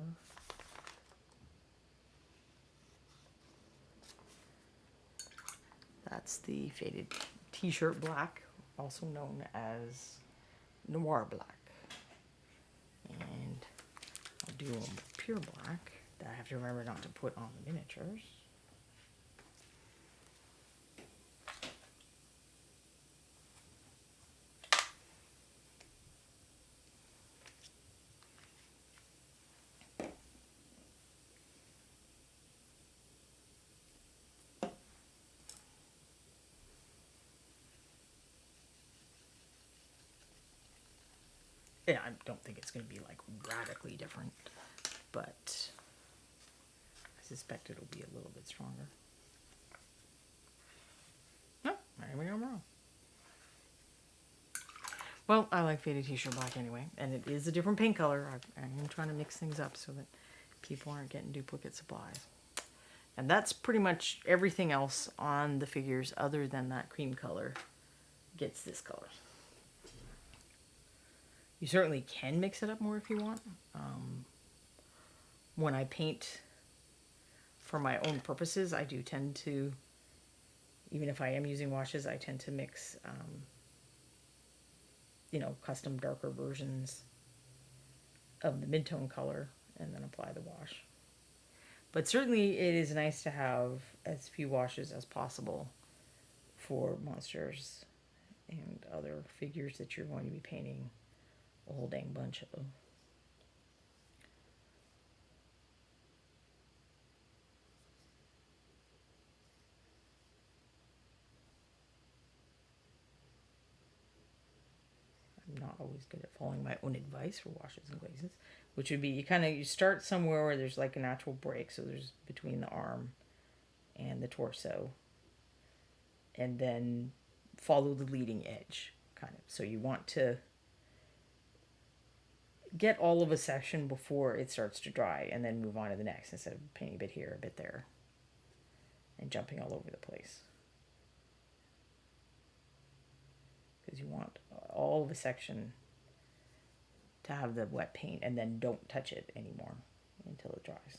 That's the faded t-shirt black, also known as noir black. And I'll do a pure black that I have to remember not to put on the miniatures. Yeah, I don't think it's going to be like radically different, but I suspect it'll be a little bit stronger. No, maybe I'm wrong. Well, I like faded t-shirt black anyway, and it is a different paint color. I am trying to mix things up so that people aren't getting duplicate supplies. And that's pretty much everything else on the figures other than that cream color gets this color. You certainly can mix it up more if you want. When I paint for my own purposes, I do tend to, even if I am using washes, I tend to mix, you know, custom darker versions of the mid-tone color and then apply the wash. But certainly it is nice to have as few washes as possible for monsters and other figures that you're going to be painting a whole dang bunch of. always good at following my own advice for washes and glazes, which would be you start somewhere where there's like a natural break, so there's between the arm and the torso, and then follow the leading edge, kind of. So you want to get all of a section before it starts to dry, and then move on to the next instead of painting a bit here, a bit there, and jumping all over the place. Because you want all of a section to have the wet paint, and then don't touch it anymore until it dries.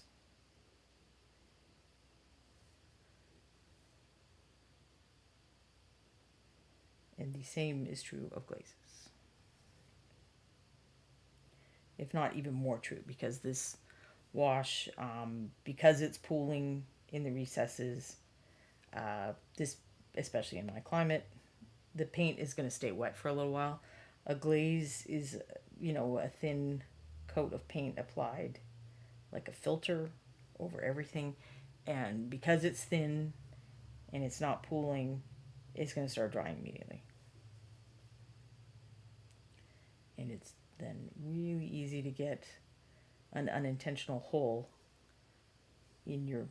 And the same is true of glazes. If not even more true, because this wash, because it's pooling in the recesses, this, especially in my climate, the paint is going to stay wet for a little while. A glaze is, a thin coat of paint applied like a filter over everything. And because it's thin and it's not pooling, it's going to start drying immediately. And it's then really easy to get an unintentional hole in your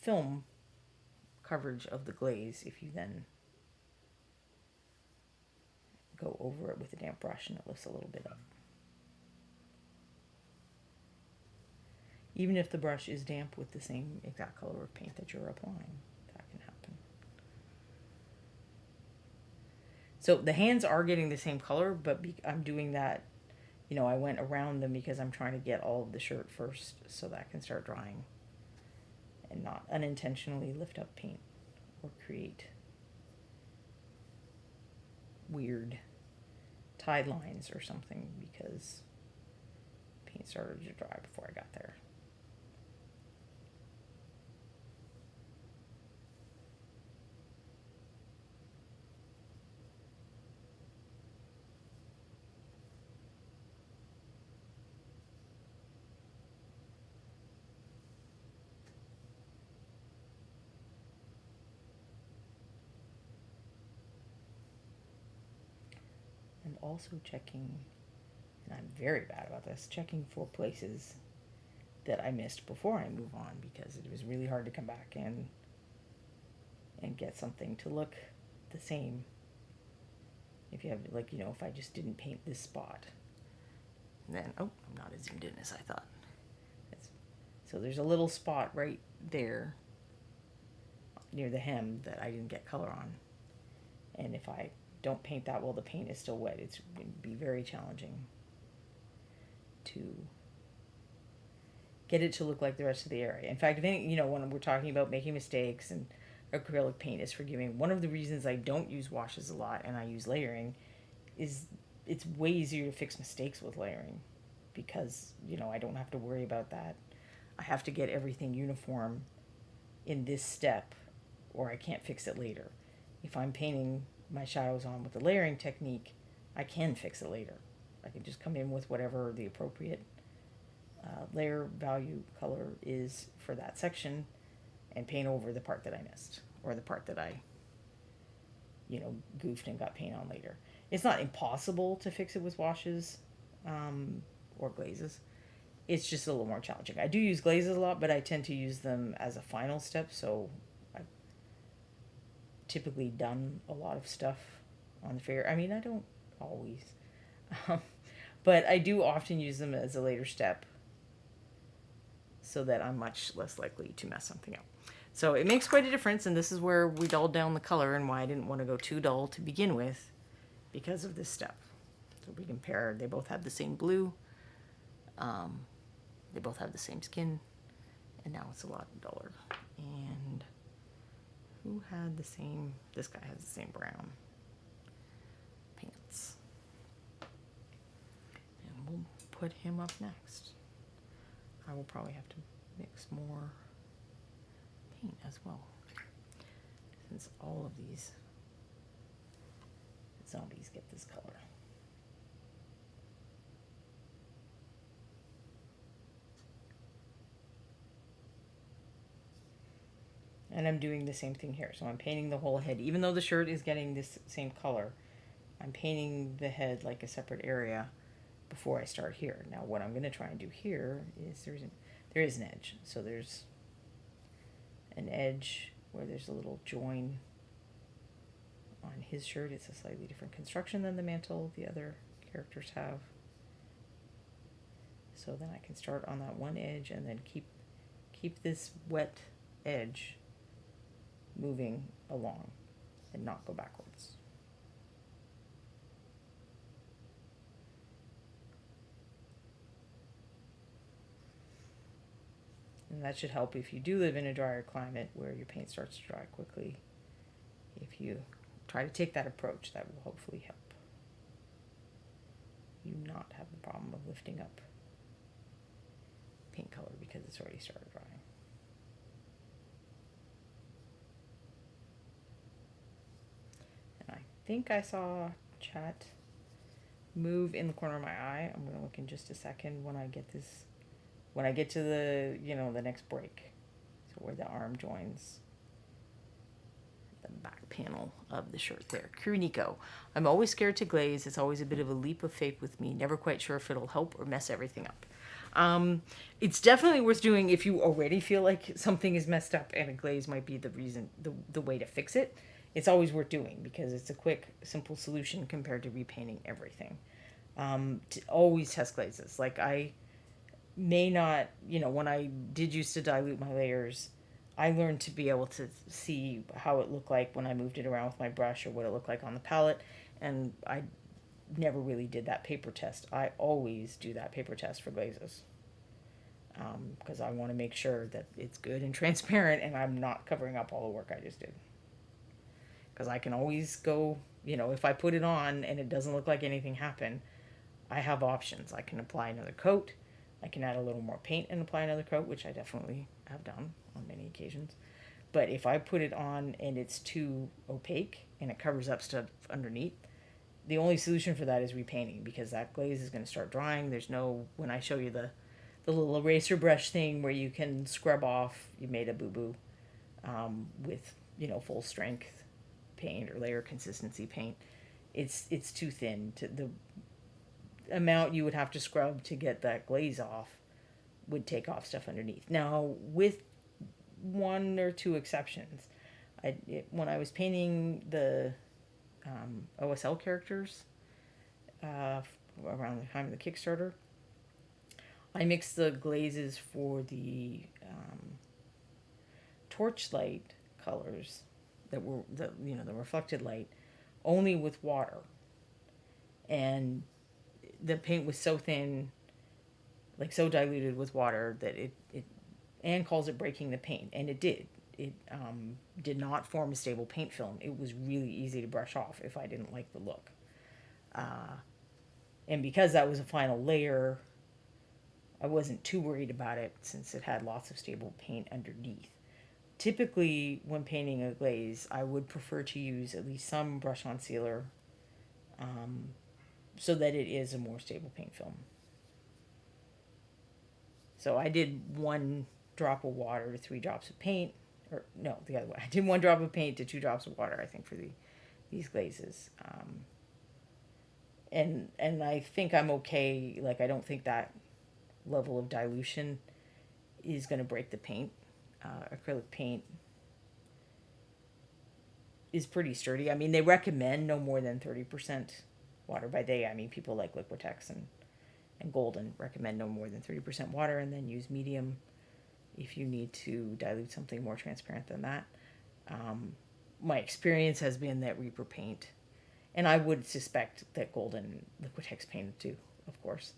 film coverage of the glaze if you then go over it with a damp brush and it lifts a little bit up. Even if the brush is damp with the same exact color of paint that you're applying, that can happen. So the hands are getting the same color, but I'm doing that, I went around them because I'm trying to get all of the shirt first so that can start drying and not unintentionally lift up paint or create weird tide lines or something because paint started to dry before I got there. And also checking, and I'm very bad about this, checking for places that I missed before I move on, because it was really hard to come back and get something to look the same. If you have, if I just didn't paint this spot, then, I'm not as zoomed in as I thought. So there's a little spot right there near the hem that I didn't get color on. And if I don't paint that while the paint is still wet, it's going to be very challenging to get it to look like the rest of the area. In fact, if any, when we're talking about making mistakes and acrylic paint is forgiving, one of the reasons I don't use washes a lot and I use layering is it's way easier to fix mistakes with layering because, I don't have to worry about that. I have to get everything uniform in this step or I can't fix it later. If I'm painting my shadows on with the layering technique, I can fix it later. I can just come in with whatever the appropriate layer value color is for that section and paint over the part that I missed or the part that I goofed and got paint on later. It's not impossible to fix it with washes or glazes. It's just a little more challenging. I do use glazes a lot, but I tend to use them as a final step, so I've typically done a lot of stuff on the figure. I mean, I don't always, but I do often use them as a later step so that I'm much less likely to mess something up. So it makes quite a difference, and this is where we dulled down the color and why I didn't want to go too dull to begin with because of this step. So we compare, they both have the same blue, they both have the same skin, and now it's a lot duller. And who had the same, this guy has the same brown pants. And we'll put him up next. I will probably have to mix more paint as well, since all of these zombies get this color. And I'm doing the same thing here. So I'm painting the whole head. Even though the shirt is getting this same color, I'm painting the head like a separate area before I start here. Now what I'm going to try and do here is there is an edge. So there's an edge where there's a little join on his shirt. It's a slightly different construction than the mantle the other characters have. So then I can start on that one edge and then keep this wet edge moving along and not go backwards. And that should help if you do live in a drier climate where your paint starts to dry quickly. If you try to take that approach, that will hopefully help you not have the problem of lifting up paint color because it's already started drying. And I think I saw chat move in the corner of my eye. I'm going to look in just a second when I get to the, the next break. So where the arm joins the back panel of the shirt there. Kuriniko. I'm always scared to glaze. It's always a bit of a leap of faith with me. Never quite sure if it'll help or mess everything up. It's definitely worth doing if you already feel like something is messed up and a glaze might be the reason, the way to fix it. It's always worth doing because it's a quick, simple solution compared to repainting everything. To always test glazes. Like I may not, when I did used to dilute my layers, I learned to be able to see how it looked like when I moved it around with my brush or what it looked like on the palette. And I never really did that paper test. I always do that paper test for glazes because I want to make sure that it's good and transparent and I'm not covering up all the work I just did. Because I can always go, if I put it on and it doesn't look like anything happened, I have options. I can apply another coat. I can add a little more paint and apply another coat, which I definitely have done on many occasions. But if I put it on and it's too opaque and it covers up stuff underneath, the only solution for that is repainting because that glaze is going to start drying. There's no, when I show you the little eraser brush thing where you can scrub off, you made a boo-boo with, full strength paint or layer consistency paint. It's too thin. The amount you would have to scrub to get that glaze off would take off stuff underneath. Now, with one or two exceptions, when I was painting the OSL characters around the time of the Kickstarter, I mixed the glazes for the torchlight colors that were the reflected light only with water, and the paint was so thin, like so diluted with water that it Anne calls it breaking the paint, and it did. It did not form a stable paint film. It was really easy to brush off if I didn't like the look. And because that was a final layer, I wasn't too worried about it since it had lots of stable paint underneath. Typically, when painting a glaze, I would prefer to use at least some brush-on sealer so that it is a more stable paint film. So I did 1 drop of water to 3 drops of paint, or no, the other way. I did 1 drop of paint to 2 drops of water, I think, for these glazes. And I think I'm okay. Like, I don't think that level of dilution is going to break the paint. Acrylic paint is pretty sturdy. I mean, they recommend no more than 30% water by day. I mean, people like Liquitex and Golden recommend no more than 30% water, and then use medium if you need to dilute something more transparent than that. My experience has been that Reaper paint, and I would suspect that Golden Liquitex paint too, of course,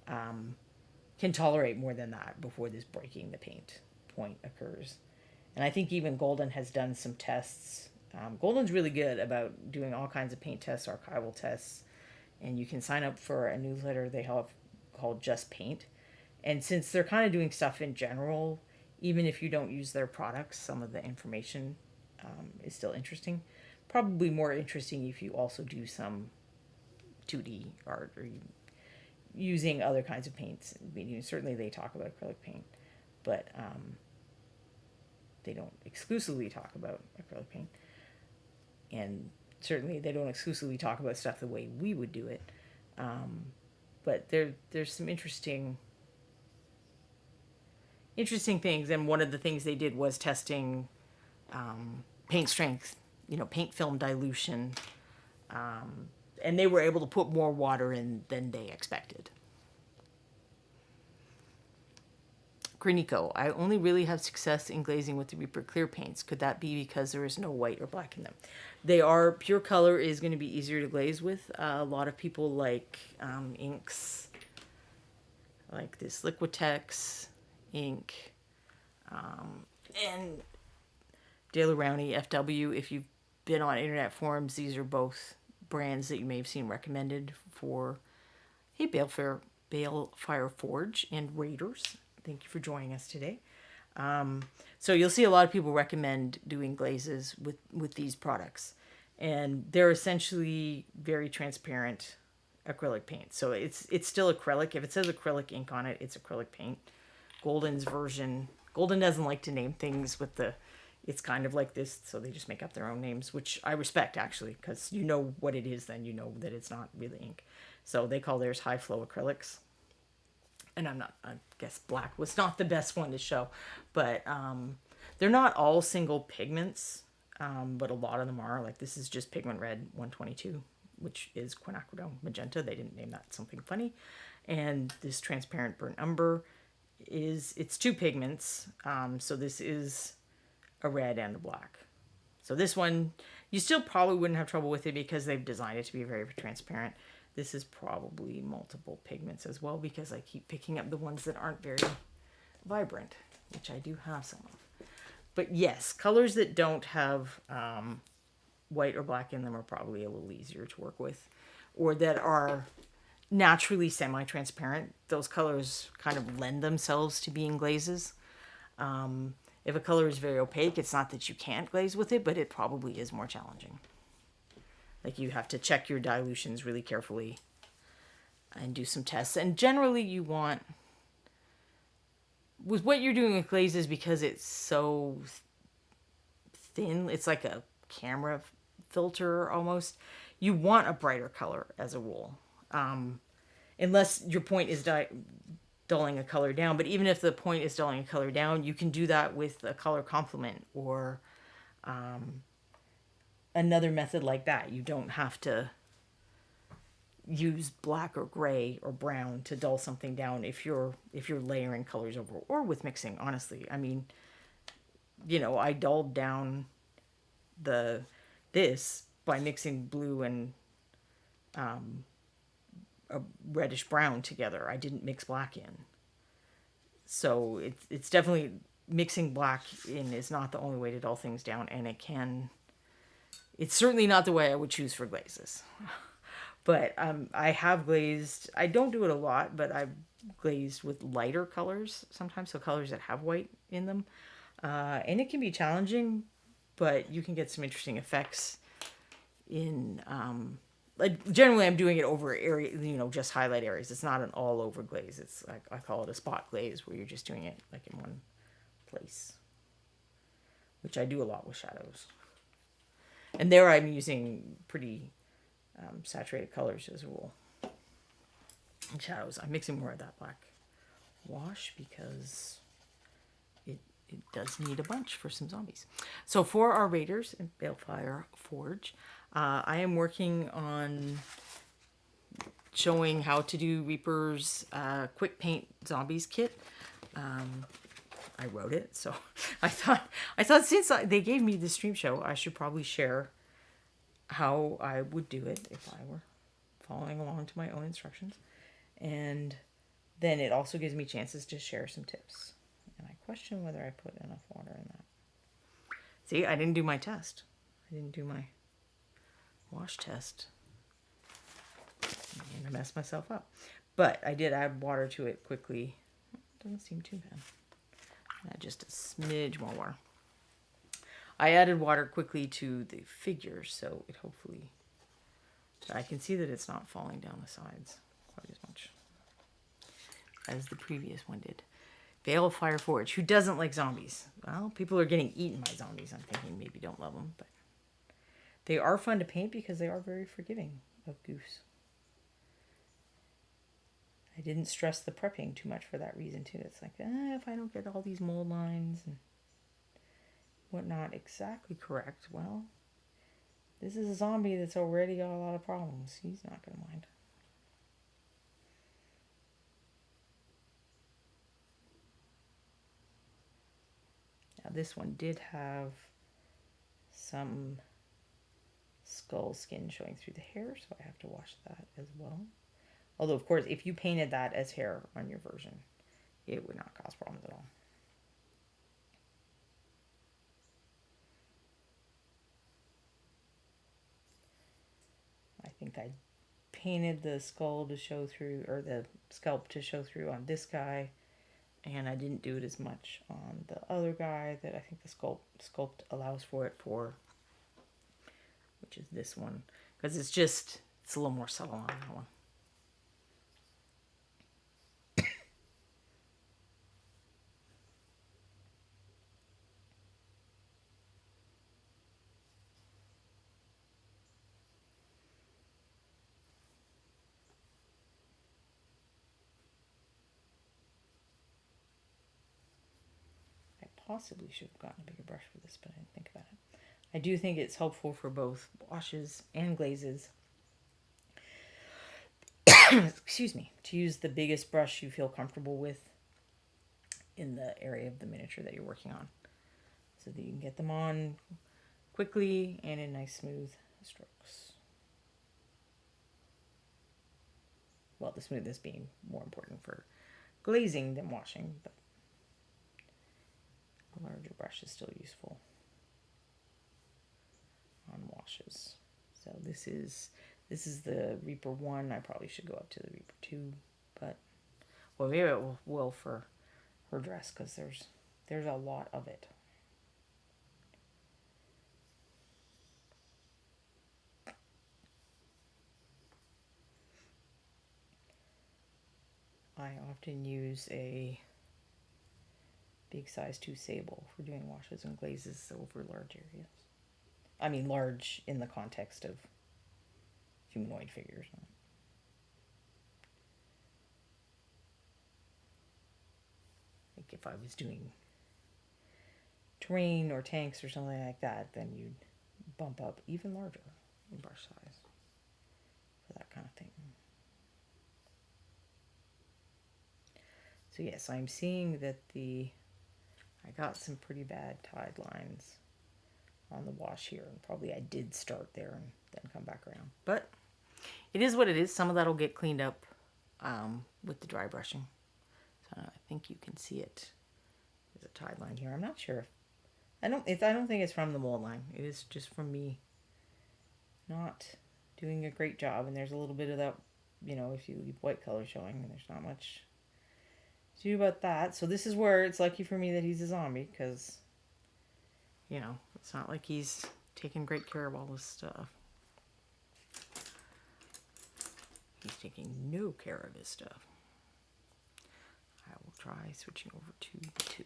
can tolerate more than that before this breaking the paint point occurs. And I think even Golden has done some tests. Golden's really good about doing all kinds of paint tests, archival tests, and you can sign up for a newsletter they have called Just Paint. And since they're kind of doing stuff in general, even if you don't use their products, some of the information is still interesting. Probably more interesting if you also do some 2D art or using other kinds of paints. I mean, certainly they talk about acrylic paint, but they don't exclusively talk about acrylic paint. And Certainly, they don't exclusively talk about stuff the way we would do it. But there's some interesting things, and one of the things they did was testing paint strength, paint film dilution, and they were able to put more water in than they expected. Granico, I only really have success in glazing with the Reaper clear paints. Could that be because there is no white or black in them? They are, pure color is going to be easier to glaze with. A lot of people like inks, like this Liquitex ink, and De La Rowney, FW. If you've been on internet forums, these are both brands that you may have seen recommended for, hey, Balefire Forge and Raiders. Thank you for joining us today. So you'll see a lot of people recommend doing glazes with these products. And they're essentially very transparent acrylic paint. So it's still acrylic. If it says acrylic ink on it, it's acrylic paint. Golden's version. Golden doesn't like to name things with it's kind of like this, so they just make up their own names, which I respect, actually, because you know what it is then. You know that it's not really ink. So they call theirs high flow acrylics. And I guess black was not the best one to show, but they're not all single pigments, but a lot of them are. Like this is just pigment red 122, which is quinacridone magenta. They didn't name that something funny. And this transparent burnt umber it's two pigments. So this is a red and a black. So this one, you still probably wouldn't have trouble with it because they've designed it to be very transparent. This is probably multiple pigments as well because I keep picking up the ones that aren't very vibrant, which I do have some of. But yes, colors that don't have white or black in them are probably a little easier to work with, or that are naturally semi-transparent. Those colors kind of lend themselves to being glazes. If a color is very opaque, it's not that you can't glaze with it, but it probably is more challenging. Like you have to check your dilutions really carefully and do some tests. And generally you want, with what you're doing with glazes, because it's so thin, it's like a camera filter almost, you want a brighter color as a rule. Unless your point is dulling a color down. But even if the point is dulling a color down, you can do that with a color complement or another method like that. You don't have to use black or gray or brown to dull something down if you're layering colors over, or with mixing. Honestly, I mean, I dulled down this by mixing blue and a reddish brown together. I didn't mix black in. So it's definitely, mixing black in is not the only way to dull things down, and it's certainly not the way I would choose for glazes. But I have glazed, I don't do it a lot, but I've glazed with lighter colors sometimes, so colors that have white in them. And it can be challenging, but you can get some interesting effects in, like generally I'm doing it over area, just highlight areas. It's not an all over glaze. It's like, I call it a spot glaze, where you're just doing it like in one place, which I do a lot with shadows. And there I'm using pretty saturated colors as a rule. And shadows, I'm mixing more of that black wash because it does need a bunch for some zombies. So for our Raiders and Balefire Forge, I am working on showing how to do Reaper's quick paint zombies kit. I wrote it, so I thought since they gave me the stream show, I should probably share how I would do it if I were following along to my own instructions. And then it also gives me chances to share some tips. And I question whether I put enough water in that. See, I didn't do my test. I didn't do my wash test. And I messed myself up. But I did add water to it quickly. Doesn't seem too bad. Add just a smidge more water. I added water quickly to the figure, so it hopefully, I can see that it's not falling down the sides quite as much as the previous one did. Balefire Forge, who doesn't like zombies? Well, people are getting eaten by zombies. I'm thinking maybe don't love them, but They are fun to paint because they are very forgiving of goose. I didn't stress the prepping too much for that reason too. It's like, if I don't get all these mold lines and whatnot exactly correct, well, this is a zombie that's already got a lot of problems. He's not going to mind. Now this one did have some skull skin showing through the hair, so I have to wash that as well. Although, of course, if you painted that as hair on your version, it would not cause problems at all. I think I painted the skull to show through, or the scalp to show through on this guy, and I didn't do it as much on the other guy that I think the sculpt allows for it for, which is this one, because it's a little more subtle on that one. I possibly should have gotten a bigger brush for this, but I didn't think about it. I do think it's helpful for both washes and glazes. Excuse me, to use the biggest brush you feel comfortable with in the area of the miniature that you're working on, so that you can get them on quickly and in nice smooth strokes. Well, the smoothness being more important for glazing than washing, but a larger brush is still useful on washes. So this is the Reaper 1. I probably should go up to the Reaper 2, but well, maybe it will for her dress, because there's a lot of it. I often use a big size 2 sable for doing washes and glazes over large areas. I mean large in the context of humanoid figures. Like if I was doing terrain or tanks or something like that, then you'd bump up even larger in brush size for that kind of thing. So yes, I'm seeing that I got some pretty bad tide lines on the wash here, and probably I did start there and then come back around. But it is what it is. Some of that will get cleaned up with the dry brushing. So I think you can see it. There's a tide line here. I'm not sure. I don't think it's from the mold line. It is just from me not doing a great job. And there's a little bit of that, if you leave white color showing, and there's not much to do about that. So this is where it's lucky for me that he's a zombie, because, it's not like he's taking great care of all this stuff. He's taking no care of his stuff. I will try switching over to the 2.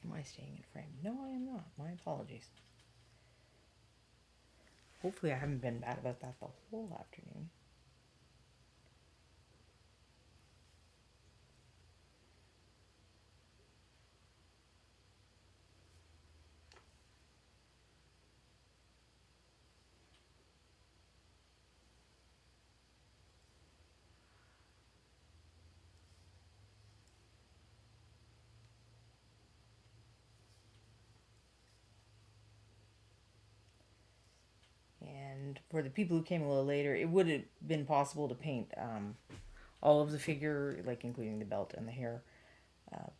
Am I staying in frame? No, I am not. My apologies. Hopefully I haven't been bad about that the whole afternoon. And and for the people who came a little later, it would have been possible to paint all of the figure, like including the belt and the hair,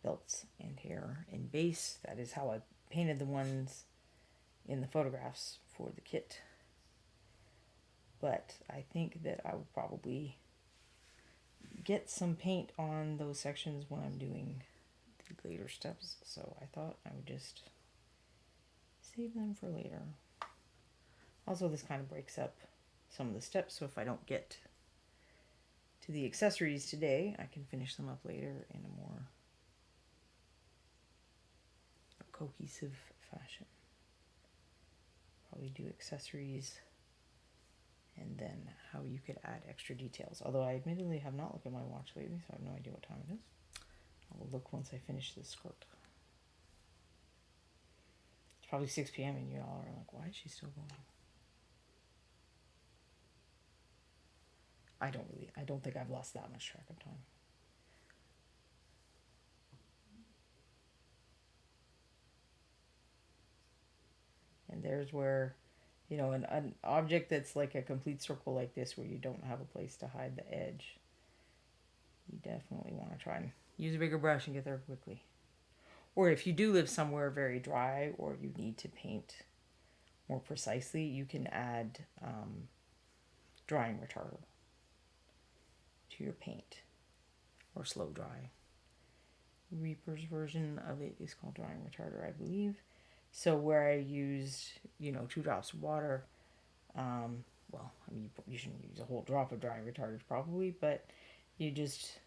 belts and hair and base. That is how I painted the ones in the photographs for the kit. But I think that I would probably get some paint on those sections when I'm doing the later steps. So I thought I would just save them for later. Also, this kind of breaks up some of the steps, so if I don't get to the accessories today, I can finish them up later in a more cohesive fashion. Probably do accessories and then how you could add extra details. Although I admittedly have not looked at my watch lately, so I have no idea what time it is. I will look once I finish this skirt. It's probably 6 p.m. and you all are like, why is she still going? I don't think I've lost that much track of time. And there's where, you know, an object that's like a complete circle like this, where you don't have a place to hide the edge, you definitely want to try and use a bigger brush and get there quickly. Or if you do live somewhere very dry, or you need to paint more precisely, you can add drying retarder to your paint, or slow dry. Reaper's version of it is called drying retarder, I believe. So where I used, 2 drops of water, you shouldn't use a whole drop of drying retardant probably, but you just,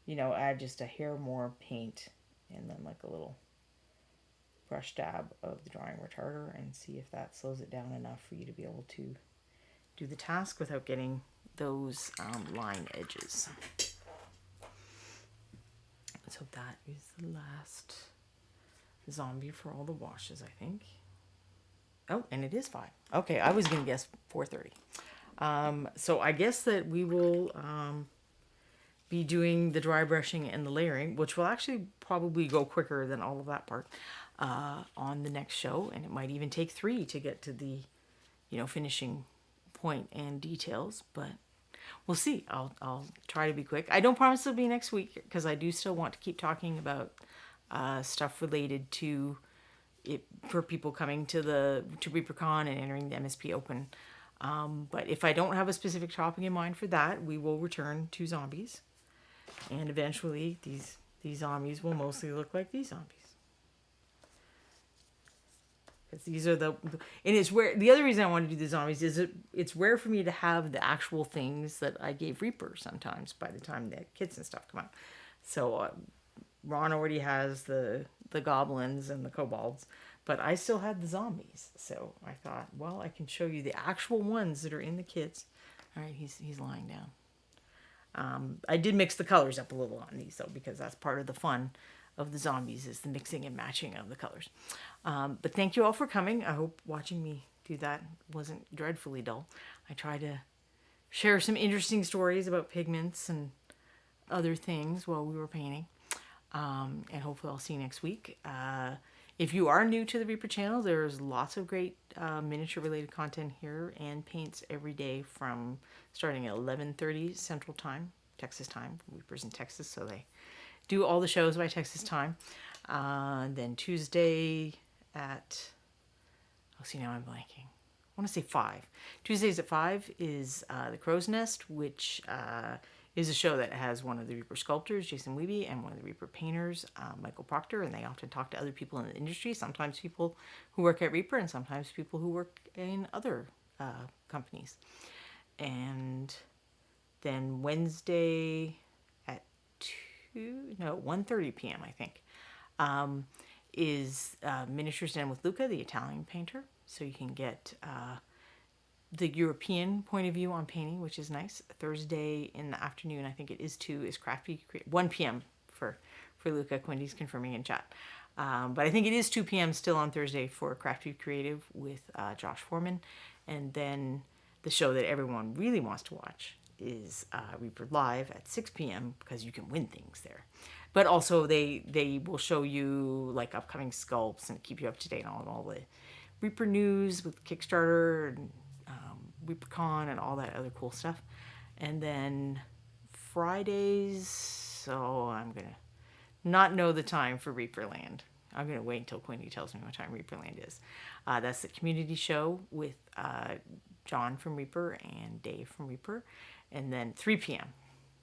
add just a hair more paint and then like a little brush dab of the drying retarder and see if that slows it down enough for you to be able to do the task without getting those line edges. So that is the last zombie for all the washes, I think. Oh, and it is 5. Okay, I was going to guess 4:30. So I guess that we will be doing the dry brushing and the layering, which will actually probably go quicker than all of that part on the next show. And it might even take 3 to get to the, finishing point and details. But we'll see. I'll try to be quick. I don't promise it'll be next week, because I do still want to keep talking about stuff related to it for people coming to ReaperCon and entering the MSP Open. But if I don't have a specific topic in mind for that, we will return to zombies, and eventually these zombies will mostly look like these zombies. Because these are and it's where the other reason I want to do the zombies is it's rare for me to have the actual things that I gave Reaper sometimes by the time the kits and stuff come out. So Ron already has the goblins and the kobolds, but I still had the zombies. So I thought, well, I can show you the actual ones that are in the kits. All right, he's lying down. I did mix the colors up a little on these, though, because that's part of the fun of the zombies, is the mixing and matching of the colors. But thank you all for coming. I hope watching me do that wasn't dreadfully dull. I try to share some interesting stories about pigments and other things while we were painting. And hopefully I'll see you next week. If you are new to the Reaper channel, there's lots of great miniature related content here, and paints every day from starting at 11:30 Central Time, Texas time. Reaper's in Texas, so they do all the shows by Texas time. Then Tuesday at, now I'm blanking. I want to say 5. Tuesdays at 5 is The Crow's Nest, which is a show that has one of the Reaper sculptors, Jason Weeby, and one of the Reaper painters, Michael Proctor, and they often talk to other people in the industry, sometimes people who work at Reaper and sometimes people who work in other companies. And then Wednesday at 1:30 p.m., I think, is Miniatures Den with Luca, the Italian painter. So you can get the European point of view on painting, which is nice. Thursday in the afternoon, I think it is 2, is Crafty 1 p.m. for Luca. Quindy's confirming in chat. But I think it is 2 p.m. still on Thursday for Crafty Creative with Josh Foreman. And then the show that everyone really wants to watch is Reaper Live at 6 p.m. because you can win things there. But also they will show you like upcoming sculpts and keep you up to date on all the Reaper news with Kickstarter and ReaperCon and all that other cool stuff. And then Fridays, so I'm going to not know the time for Reaperland. I'm going to wait until Quinny tells me what time Reaperland is. That's the community show with John from Reaper and Dave from Reaper. And then 3 p.m.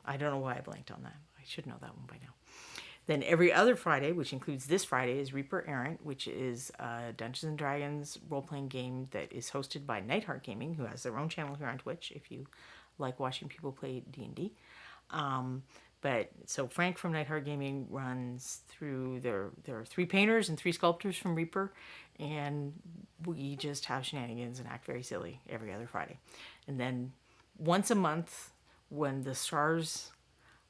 I don't know why I blanked on that. I should know that one by now. Then every other Friday, which includes this Friday, is Reaper Errant, which is a Dungeons & Dragons role-playing game that is hosted by Nightheart Gaming, who has their own channel here on Twitch, if you like watching people play D&D. But so Frank from Nightheart Gaming runs through there are 3 painters and 3 sculptors from Reaper, and we just have shenanigans and act very silly every other Friday. And then once a month, when the stars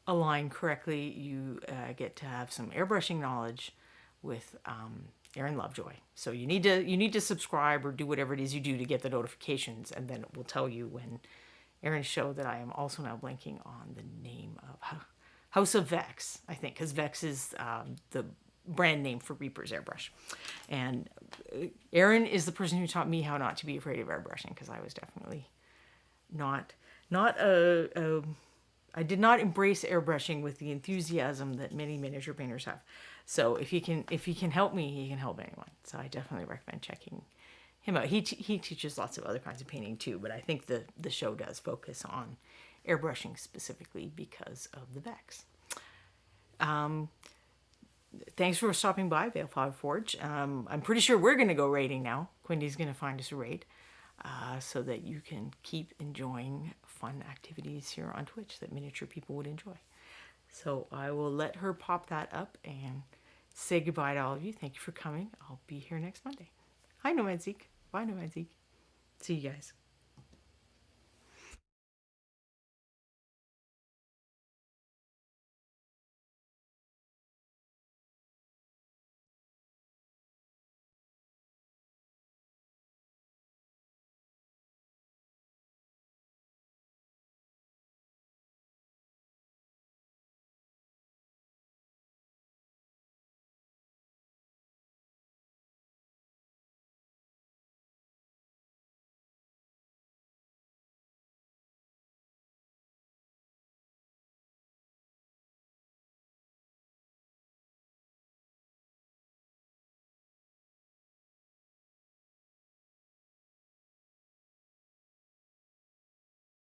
align correctly, you get to have some airbrushing knowledge with Erin Lovejoy. So you need to subscribe or do whatever it is you do to get the notifications, and then it will tell you when Erin's show that I am also now blanking on the name of House of Vex, I think, because Vex is the brand name for Reaper's airbrush. And Erin is the person who taught me how not to be afraid of airbrushing, because I was definitely not I did not embrace airbrushing with the enthusiasm that many miniature painters have. So if he can help me, he can help anyone. So I definitely recommend checking him out. He teaches lots of other kinds of painting too, but I think the show does focus on airbrushing specifically because of the Vex. Thanks for stopping by Veilfire Forge. I'm pretty sure we're going to go raiding now. Quindy's going to find us a raid so that you can keep enjoying fun activities here on Twitch that miniature people would enjoy. So I will let her pop that up and say goodbye to all of you. Thank you for coming. I'll be here next Monday. Hi, Nomad Zeke. Bye, Nomad Zeke. See you guys.